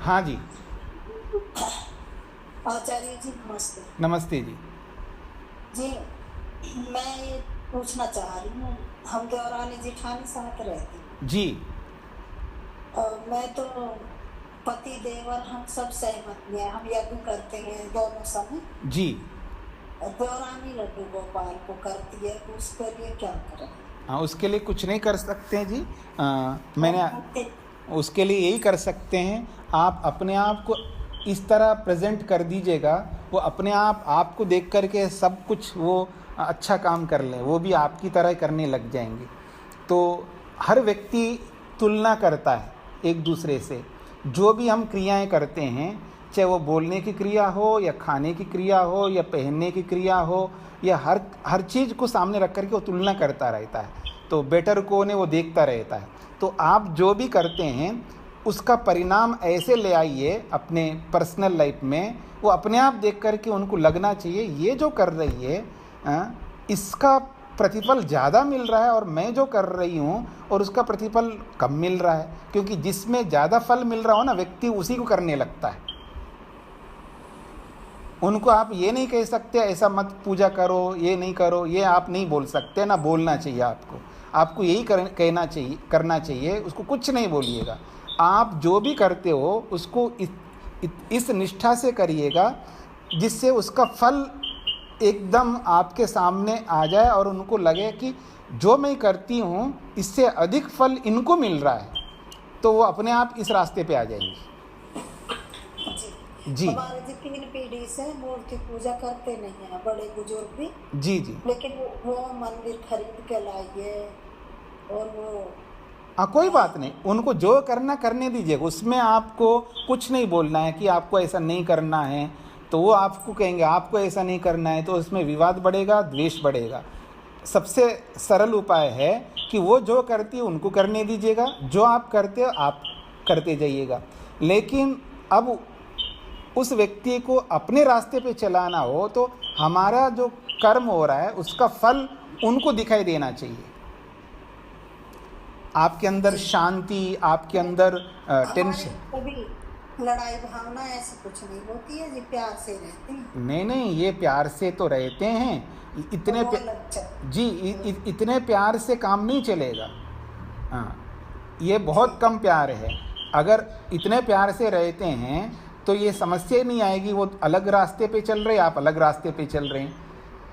हाँ जी,
आचार्य जी नमस्ते।
नमस्ते जी।
जी, मैं ये पूछना चाह रही हूँ, हम देवरानी जेठानी साथ रहते हैं
जी,
और मैं तो पति देवर हम सब सहमत हैं, हम यज्ञ करते हैं दोनों समय
जी।
देवरानी लड्डू गोपाल को करती है, तो उसके लिए क्या करें?
हाँ, उसके लिए कुछ नहीं कर सकते हैं जी। मैंने उसके लिए यही कर सकते हैं, आप अपने आप को इस तरह प्रेजेंट कर दीजिएगा, वो अपने आप आपको देख करके सब कुछ वो अच्छा काम कर लें, वो भी आपकी तरह करने लग जाएंगे। तो हर व्यक्ति तुलना करता है एक दूसरे से। जो भी हम क्रियाएं करते हैं, चाहे वो बोलने की क्रिया हो या खाने की क्रिया हो या पहनने की क्रिया हो, या हर चीज़ को सामने रख करके वो तुलना करता रहता है। तो बेटर कौन है वो देखता रहता है। तो आप जो भी करते हैं उसका परिणाम ऐसे ले आइए अपने पर्सनल लाइफ में, वो अपने आप देख करके उनको लगना चाहिए ये जो कर रही है इसका प्रतिफल ज़्यादा मिल रहा है और मैं जो कर रही हूँ और उसका प्रतिफल कम मिल रहा है। क्योंकि जिसमें ज़्यादा फल मिल रहा हो ना, व्यक्ति उसी को करने लगता है। उनको आप ये नहीं कह सकते ऐसा मत पूजा करो, ये नहीं करो, ये आप नहीं बोल सकते, ना बोलना चाहिए आपको। आपको यही कहना चाहिए, करना चाहिए, उसको कुछ नहीं बोलिएगा। आप जो भी करते हो उसको इस निष्ठा से करिएगा जिससे उसका फल एकदम आपके सामने आ जाए और उनको लगे कि जो मैं करती हूँ इससे अधिक फल इनको मिल रहा है, तो वो अपने आप इस रास्ते पे आ जाएंगे। जी
हमारे जी 3 पीढ़ी से मूर्ति पूजा करते नहीं है, बड़े बुजुर्ग भी।
जी जी।
लेकिन वो मंदिर खरीद के लाइए और वो
हाँ, कोई बात नहीं, उनको जो करना करने दीजिएगा, उसमें आपको कुछ नहीं बोलना है कि आपको ऐसा नहीं करना है। तो वो आपको कहेंगे आपको ऐसा नहीं करना है, तो उसमें विवाद बढ़ेगा, द्वेष बढ़ेगा। सबसे सरल उपाय है कि वो जो करती है उनको करने दीजिएगा, जो आप करते हो आप करते जाइएगा। लेकिन अब उस व्यक्ति को अपने रास्ते पे चलाना हो तो हमारा जो कर्म हो रहा है उसका फल उनको दिखाई देना चाहिए। आपके अंदर शांति, आपके अंदर टेंशन,
कभी लड़ाई भावना ऐसी कुछ नहीं होती है जी, प्यार से रहते हैं।
नहीं, ये प्यार से तो रहते हैं, इतने जी इतने प्यार से काम नहीं चलेगा। हाँ, ये बहुत कम प्यार है। अगर इतने प्यार से रहते हैं तो ये समस्या ही नहीं आएगी, वो अलग रास्ते पे चल रहे, आप अलग रास्ते पे चल रहे हैं।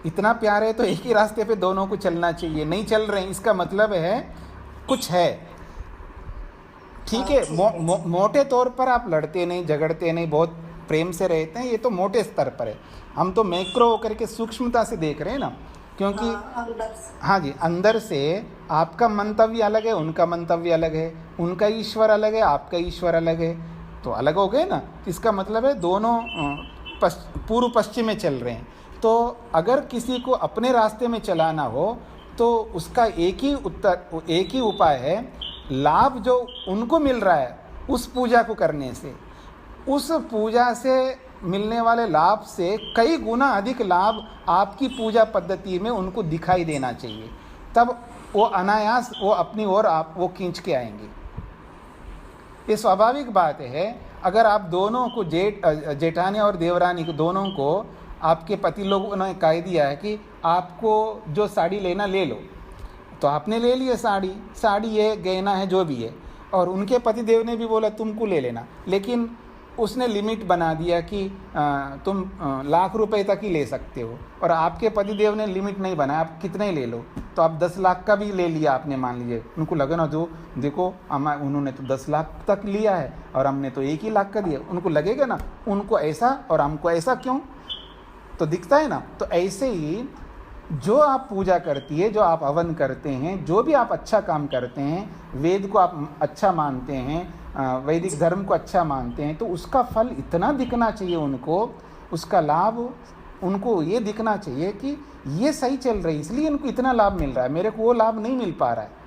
इतना प्यार है तो एक ही रास्ते पे दोनों को चलना चाहिए। नहीं चल रहे हैं इसका मतलब है कुछ है, ठीक है। मोटे तौर पर आप लड़ते नहीं, झगड़ते नहीं, बहुत प्रेम से रहते हैं, ये तो मोटे स्तर पर है। हम तो मैक्रो होकर के सूक्ष्मता से देख रहे हैं ना, क्योंकि हाँ जी, अंदर से आपका मंतव्य अलग है, उनका मंतव्य अलग है, उनका ईश्वर अलग है, आपका ईश्वर अलग है, तो अलग हो गए ना। इसका मतलब है दोनों पूर्व पश्चिम में चल रहे हैं। तो अगर किसी को अपने रास्ते में चलाना हो तो उसका एक ही उपाय है, लाभ जो उनको मिल रहा है उस पूजा को करने से, उस पूजा से मिलने वाले लाभ से कई गुना अधिक लाभ आपकी पूजा पद्धति में उनको दिखाई देना चाहिए। तब वो अनायास वो अपनी ओर आप वो खींच के आएंगे। ये स्वाभाविक बात है। अगर आप दोनों को जेठानी और देवरानी को दोनों को आपके पति लोगों ने कह दिया है कि आपको जो साड़ी लेना ले लो, तो आपने ले लिया साड़ी है, गहना है, जो भी है, और उनके पतिदेव ने भी बोला तुमको ले लेना, लेकिन उसने लिमिट बना दिया कि तुम लाख रुपए तक ही ले सकते हो, और आपके पतिदेव ने लिमिट नहीं बनाया, आप कितने ले लो। तो आप 10 लाख का भी ले लिया आपने, मान लीजिए। उनको लगा ना, जो देखो उन्होंने तो 10 लाख तक लिया है और हमने तो 1 ही लाख का दिया, उनको लगेगा ना उनको ऐसा और हमको ऐसा क्यों, तो दिखता है ना। तो ऐसे ही जो आप पूजा करती है, जो आप हवन करते हैं, जो भी आप अच्छा काम करते हैं, वेद को आप अच्छा मानते हैं, वैदिक धर्म को अच्छा मानते हैं, तो उसका फल इतना दिखना चाहिए उनको, उसका लाभ उनको ये दिखना चाहिए कि ये सही चल रही है, इसलिए इनको इतना लाभ मिल रहा है, मेरे को वो लाभ नहीं मिल पा रहा है।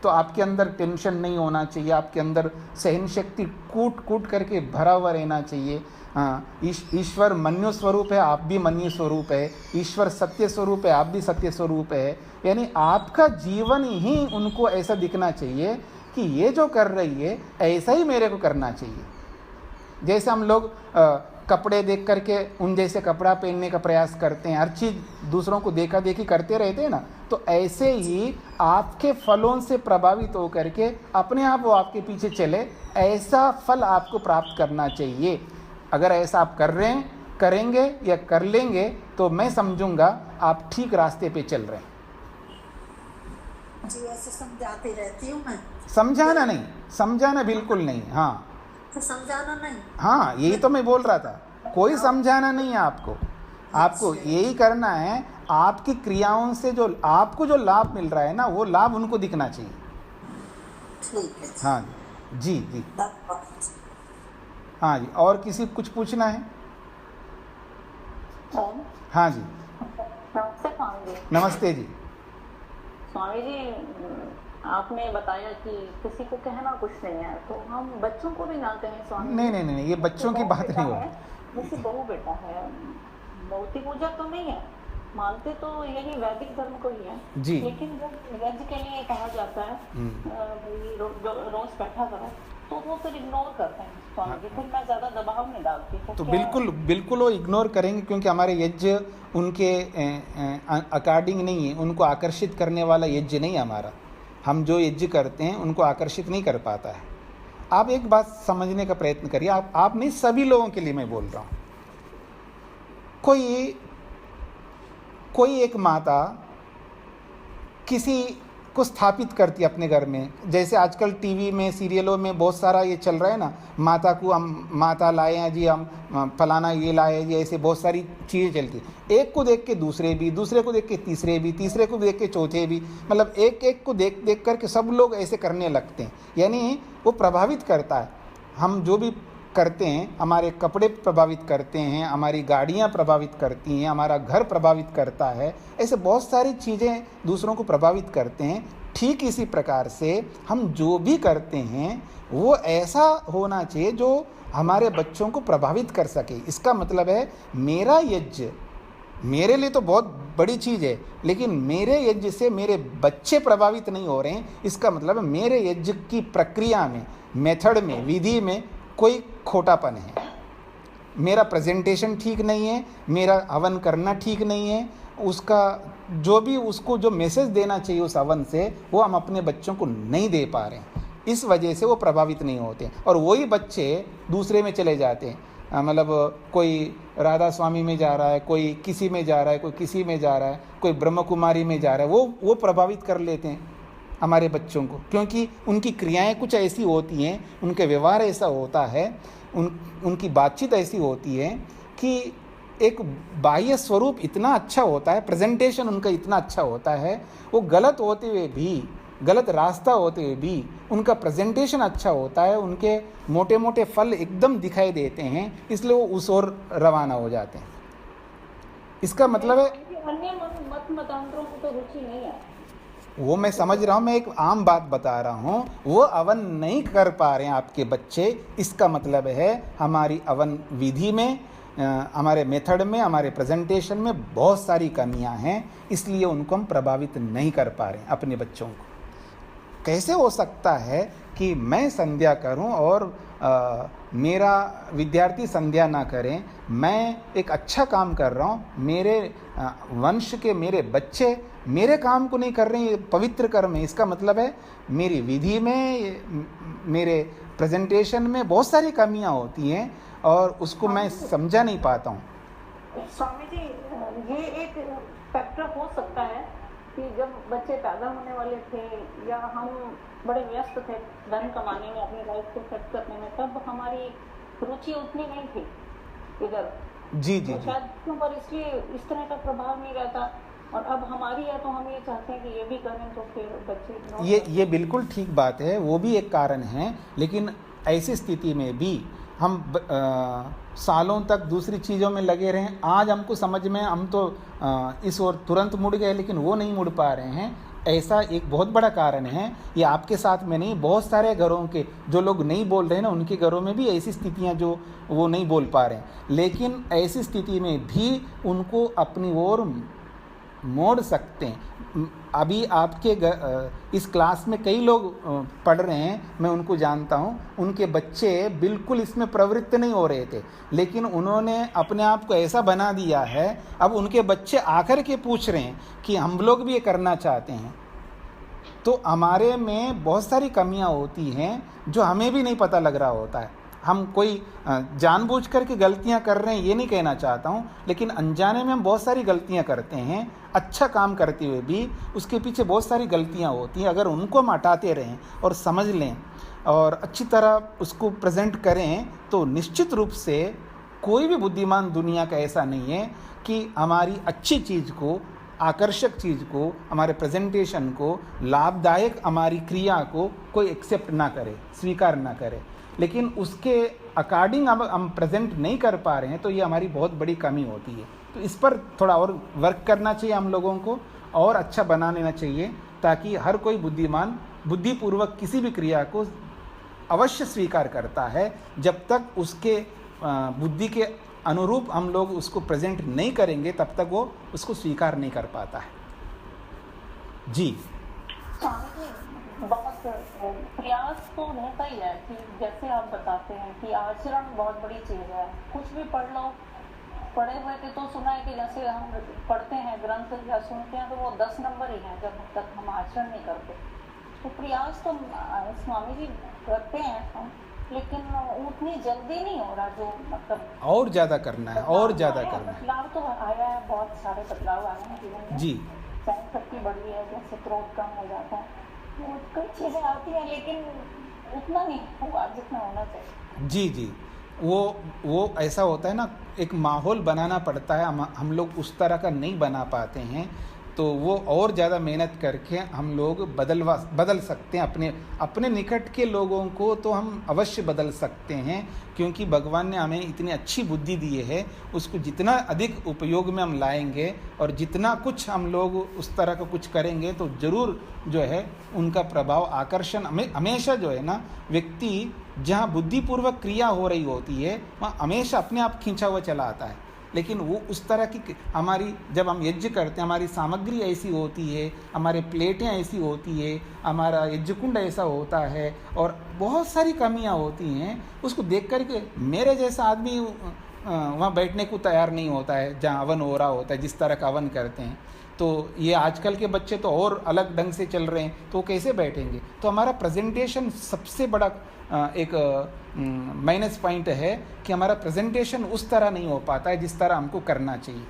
तो आपके अंदर टेंशन नहीं होना चाहिए, आपके अंदर सहन शक्ति कूट करके भरा हुआ रहना चाहिए। हाँ, ईश्वर मन्यु स्वरूप है, आप भी मन्यु स्वरूप है, ईश्वर सत्य स्वरूप है, आप भी सत्य स्वरूप है। यानी आपका जीवन ही उनको ऐसा दिखना चाहिए कि ये जो कर रही है ऐसा ही मेरे को करना चाहिए। जैसे हम लोग कपड़े देख करके उन जैसे कपड़ा पहनने का प्रयास करते हैं, हर चीज़ दूसरों को देखा देखी करते रहते हैं ना, तो ऐसे ही आपके फलों से प्रभावित होकर के अपने आप वो आपके पीछे चले, ऐसा फल आपको प्राप्त करना चाहिए। अगर ऐसा आप कर रहे हैं, करेंगे या कर लेंगे, तो मैं समझूंगा आप ठीक रास्ते पे चल रहे हैं।
जी, ऐसे समझाती रहती हूँ मैं।
समझाना नहीं, समझाना बिल्कुल नहीं। हाँ,
तो समझाना नहीं,
हाँ, यही तो मैं बोल रहा था, कोई समझाना नहीं है आपको। आपको यही करना है, आपकी क्रियाओं से जो आपको जो लाभ मिल रहा है ना, वो लाभ उनको दिखना चाहिए।
ठीक है।
हाँ जी जी, हाँ जी। और किसी कुछ पूछना है? हाँ जी,
नमस्ते स्वामी जी।
नमस्ते जी।
स्वामी जी, आपने बताया कि किसी को कहना कुछ नहीं है, तो हम बच्चों को भी ना कहें स्वामी?
नहीं, ये बच्चों की बात नहीं हो।
जैसे बहू बेटा है, मूर्ति पूजा तो नहीं है, मानते तो यही वैदिक धर्म को ही है
जी,
लेकिन जब यज्ञ के लिए कहा जाता है रोज बैठा करो, तो वो फिर इग्नोर करते हैं स्वामी जी, फिर मैं ज्यादा दबाव नहीं डालती।
तो
क्या-
बिल्कुल वो इग्नोर करेंगे, क्योंकि हमारे यज्ञ उनके अकॉर्डिंग नहीं है, उनको आकर्षित करने वाला यज्ञ नहीं है हमारा। हम जो यज्ञ करते हैं उनको आकर्षित नहीं कर पाता है। आप एक बात समझने का प्रयत्न करिए, आप नहीं, सभी लोगों के लिए मैं बोल रहा हूँ। कोई एक माता किसी को स्थापित करती है अपने घर में, जैसे आजकल टीवी में सीरियलों में बहुत सारा ये चल रहा है ना, माता को हम माता लाए हैं जी, हम फलाना ये लाए हैं जी, ऐसे बहुत सारी चीज़ें चलती हैं। एक को देख के दूसरे भी, दूसरे को देख के तीसरे भी, तीसरे को देख के चौथे भी, मतलब एक एक को देख देख करके सब लोग ऐसे करने लगते हैं। यानी वो प्रभावित करता है। हम जो भी करते हैं, हमारे कपड़े प्रभावित करते हैं, हमारी गाड़ियाँ प्रभावित करती हैं, हमारा घर प्रभावित करता है, ऐसे बहुत सारी चीज़ें दूसरों को प्रभावित करते हैं। ठीक इसी प्रकार से हम जो भी करते हैं वो ऐसा होना चाहिए जो हमारे बच्चों को प्रभावित कर सके। इसका मतलब है मेरा यज्ञ मेरे लिए तो बहुत बड़ी चीज़ है, लेकिन मेरे यज्ञ से मेरे बच्चे प्रभावित नहीं हो रहे हैं, इसका मतलब है मेरे यज्ञ की प्रक्रिया में, मेथड में, विधि में कोई खोटापन है, मेरा प्रेजेंटेशन ठीक नहीं है, मेरा हवन करना ठीक नहीं है, उसका जो भी उसको जो मैसेज देना चाहिए उस हवन से वो हम अपने बच्चों को नहीं दे पा रहे हैं। इस वजह से वो प्रभावित नहीं होते और वही बच्चे दूसरे में चले जाते हैं। मतलब कोई राधा स्वामी में जा रहा है, कोई किसी में जा रहा है, कोई किसी में जा रहा है, कोई ब्रह्म कुमारी में जा रहा है, वो प्रभावित कर लेते हैं हमारे बच्चों को, क्योंकि उनकी क्रियाएं कुछ ऐसी होती हैं, उनके व्यवहार ऐसा होता है, उनकी बातचीत ऐसी होती है कि एक बाह्य स्वरूप इतना अच्छा होता है, प्रेजेंटेशन उनका इतना अच्छा होता है, वो गलत होते हुए भी, गलत रास्ता होते हुए भी उनका प्रेजेंटेशन अच्छा होता है, उनके मोटे मोटे फल एकदम दिखाई देते हैं, इसलिए वो उस ओर रवाना हो जाते हैं। इसका मतलब है
अन्य मत मतांतरों को तो रुचि नहीं है।
वो मैं समझ रहा हूँ, मैं एक आम बात बता रहा हूँ, वो अवन नहीं कर पा रहे हैं आपके बच्चे, इसका मतलब है हमारी अवन विधि में, हमारे मेथड में, हमारे प्रेजेंटेशन में बहुत सारी कमियां हैं, इसलिए उनको हम प्रभावित नहीं कर पा रहे हैं अपने बच्चों को। कैसे हो सकता है कि मैं संध्या करूं और मेरा विद्यार्थी संध्या ना करें, मैं एक अच्छा काम कर रहा हूं, मेरे वंश के मेरे बच्चे मेरे काम को नहीं कर रहे हैं, ये पवित्र कर्म है। इसका मतलब है मेरी विधि में, मेरे प्रेजेंटेशन में बहुत सारी कमियां होती हैं और उसको मैं समझा नहीं पाता हूँ।
स्वामी जी, ये एक फैक्टर हो सकता है कि जब बच्चे पैदा होने वाले थे या हम बड़े व्यस्त थे धन कमाने में, अपनी लाइफ को सेट करने में, तब हमारी रुचि उतनी नहीं थी इधर।
जी जी,
शायद क्यों पर इसलिए इस तरह का प्रभाव नहीं रहता, और अब हमारी है तो हम ये चाहते हैं कि ये भी करें, तो फिर बच्चे
ये बिल्कुल ठीक बात है, वो भी एक कारण है। लेकिन ऐसी स्थिति में भी हम सालों तक दूसरी चीज़ों में लगे रहें, आज हमको समझ में, हम तो इस ओर तुरंत मुड़ गए, लेकिन वो नहीं मुड़ पा रहे हैं, ऐसा एक बहुत बड़ा कारण है। ये आपके साथ में नहीं, बहुत सारे घरों के जो लोग नहीं बोल रहे हैं ना, उनके घरों में भी ऐसी स्थितियां जो वो नहीं बोल पा रहे हैं। लेकिन ऐसी स्थिति में भी उनको अपनी ओर मोड़ सकते हैं। अभी आपके इस क्लास में कई लोग पढ़ रहे हैं, मैं उनको जानता हूं, उनके बच्चे बिल्कुल इसमें प्रवृत्त नहीं हो रहे थे, लेकिन उन्होंने अपने आप को ऐसा बना दिया है, अब उनके बच्चे आकर के पूछ रहे हैं कि हम लोग भी ये करना चाहते हैं। तो हमारे में बहुत सारी कमियां होती हैं जो हमें भी नहीं पता लग रहा होता है। हम कोई जानबूझ करके गलतियां कर रहे हैं ये नहीं कहना चाहता हूं, लेकिन अनजाने में हम बहुत सारी गलतियां करते हैं। अच्छा काम करते हुए भी उसके पीछे बहुत सारी गलतियां होती हैं। अगर उनको हम हटाते रहें और समझ लें और अच्छी तरह उसको प्रेजेंट करें, तो निश्चित रूप से कोई भी बुद्धिमान दुनिया का ऐसा नहीं है कि हमारी अच्छी चीज़ को, आकर्षक चीज़ को, हमारे प्रेजेंटेशन को, लाभदायक हमारी क्रिया को कोई एक्सेप्ट ना करे, स्वीकार ना करे। लेकिन उसके अकॉर्डिंग अब हम प्रेजेंट नहीं कर पा रहे हैं, तो ये हमारी बहुत बड़ी कमी होती है। तो इस पर थोड़ा और वर्क करना चाहिए हम लोगों को, और अच्छा बना लेना चाहिए, ताकि हर कोई बुद्धिमान बुद्धिपूर्वक किसी भी क्रिया को अवश्य स्वीकार करता है। जब तक उसके बुद्धि के अनुरूप हम लोग उसको प्रेजेंट नहीं करेंगे, तब तक वो उसको स्वीकार नहीं कर पाता है। जी,
बहुत प्रयास तो रहता ही है कि जैसे आप बताते हैं कि आचरण बहुत बड़ी चीज है। कुछ भी पढ़ लो, पढ़े हुए थे तो सुना है कि जैसे हम पढ़ते हैं ग्रंथ या सुनते हैं तो वो 10 नंबर ही है जब तक हम आचरण नहीं करते। तो प्रयास तो स्वामी जी करते हैं हम, लेकिन उतनी जल्दी नहीं हो रहा जो मतलब
और ज़्यादा करना है, और ज़्यादा करना है।
बदलाव तो आया है, बहुत सारे बदलाव आए हैं जीवन में।
जी
सहन शक्ति बढ़ी है, जैसे क्रोध कम हो जाता है, वो कई चीजें आती हैं, लेकिन उतना नहीं हुआ जितना होना चाहिए।
जी जी, वो ऐसा होता है ना, एक माहौल बनाना पड़ता है, हम लोग उस तरह का नहीं बना पाते हैं, तो वो और ज़्यादा मेहनत करके हम लोग बदल सकते हैं। अपने निकट के लोगों को तो हम अवश्य बदल सकते हैं, क्योंकि भगवान ने हमें इतनी अच्छी बुद्धि दी है, उसको जितना अधिक उपयोग में हम लाएंगे और जितना कुछ हम लोग उस तरह का कुछ करेंगे तो ज़रूर जो है उनका प्रभाव, आकर्षण हमेशा जो है ना, व्यक्ति जहाँ बुद्धिपूर्वक क्रिया हो रही होती है वहाँ हमेशा अपने आप खींचा हुआ चला आता है। लेकिन वो उस तरह की हमारी, जब हम यज्ञ करते हैं, हमारी सामग्री ऐसी होती है, हमारे प्लेटें ऐसी होती है, हमारा यज्ञ कुंड ऐसा होता है और बहुत सारी कमियां होती हैं, उसको देख कर के मेरे जैसा आदमी वहाँ बैठने को तैयार नहीं होता है जहाँ हवन हो रहा होता है, जिस तरह का हवन करते हैं। तो ये आजकल के बच्चे तो और अलग ढंग से चल रहे हैं, तो कैसे बैठेंगे? तो हमारा प्रेजेंटेशन सबसे बड़ा एक माइनस पॉइंट है कि हमारा प्रेजेंटेशन उस तरह नहीं हो पाता है जिस तरह हमको करना चाहिए।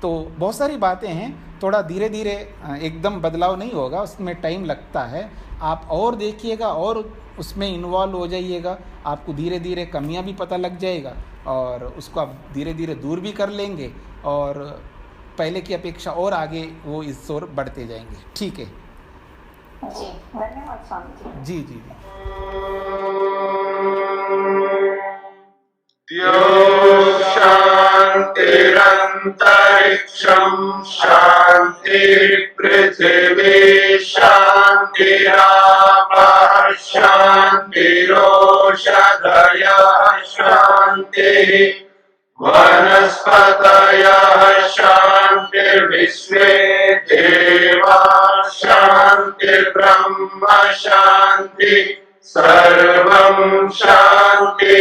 तो बहुत सारी बातें हैं, थोड़ा धीरे धीरे एकदम बदलाव नहीं होगा, उसमें टाइम लगता है। आप और देखिएगा और उसमें इन्वॉल्व हो जाइएगा, आपको धीरे धीरे कमियां भी पता लग जाएगा और उसको आप धीरे धीरे दूर भी कर लेंगे और पहले की अपेक्षा और आगे वो इस ओर बढ़ते जाएंगे। ठीक है
जी, धन्यवाद स्वामी जी।
जी जी जी।
द्यौ शान्तिरन्तरिक्षं शान्ति पृथिवी शान्तिरापः शान्तिरोषधयः शान्तिः वनस्पतयः शान्तिर्विश्वे देवाः शान्तिर्ब्रह्म शान्ति सर्वं शान्ति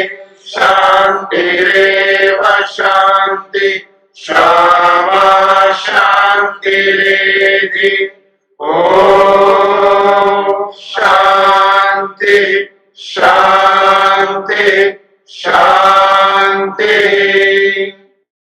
शान्तिरेव शान्ति क्षमा शान्तिरेधि ॐ शान्ति शान्ति।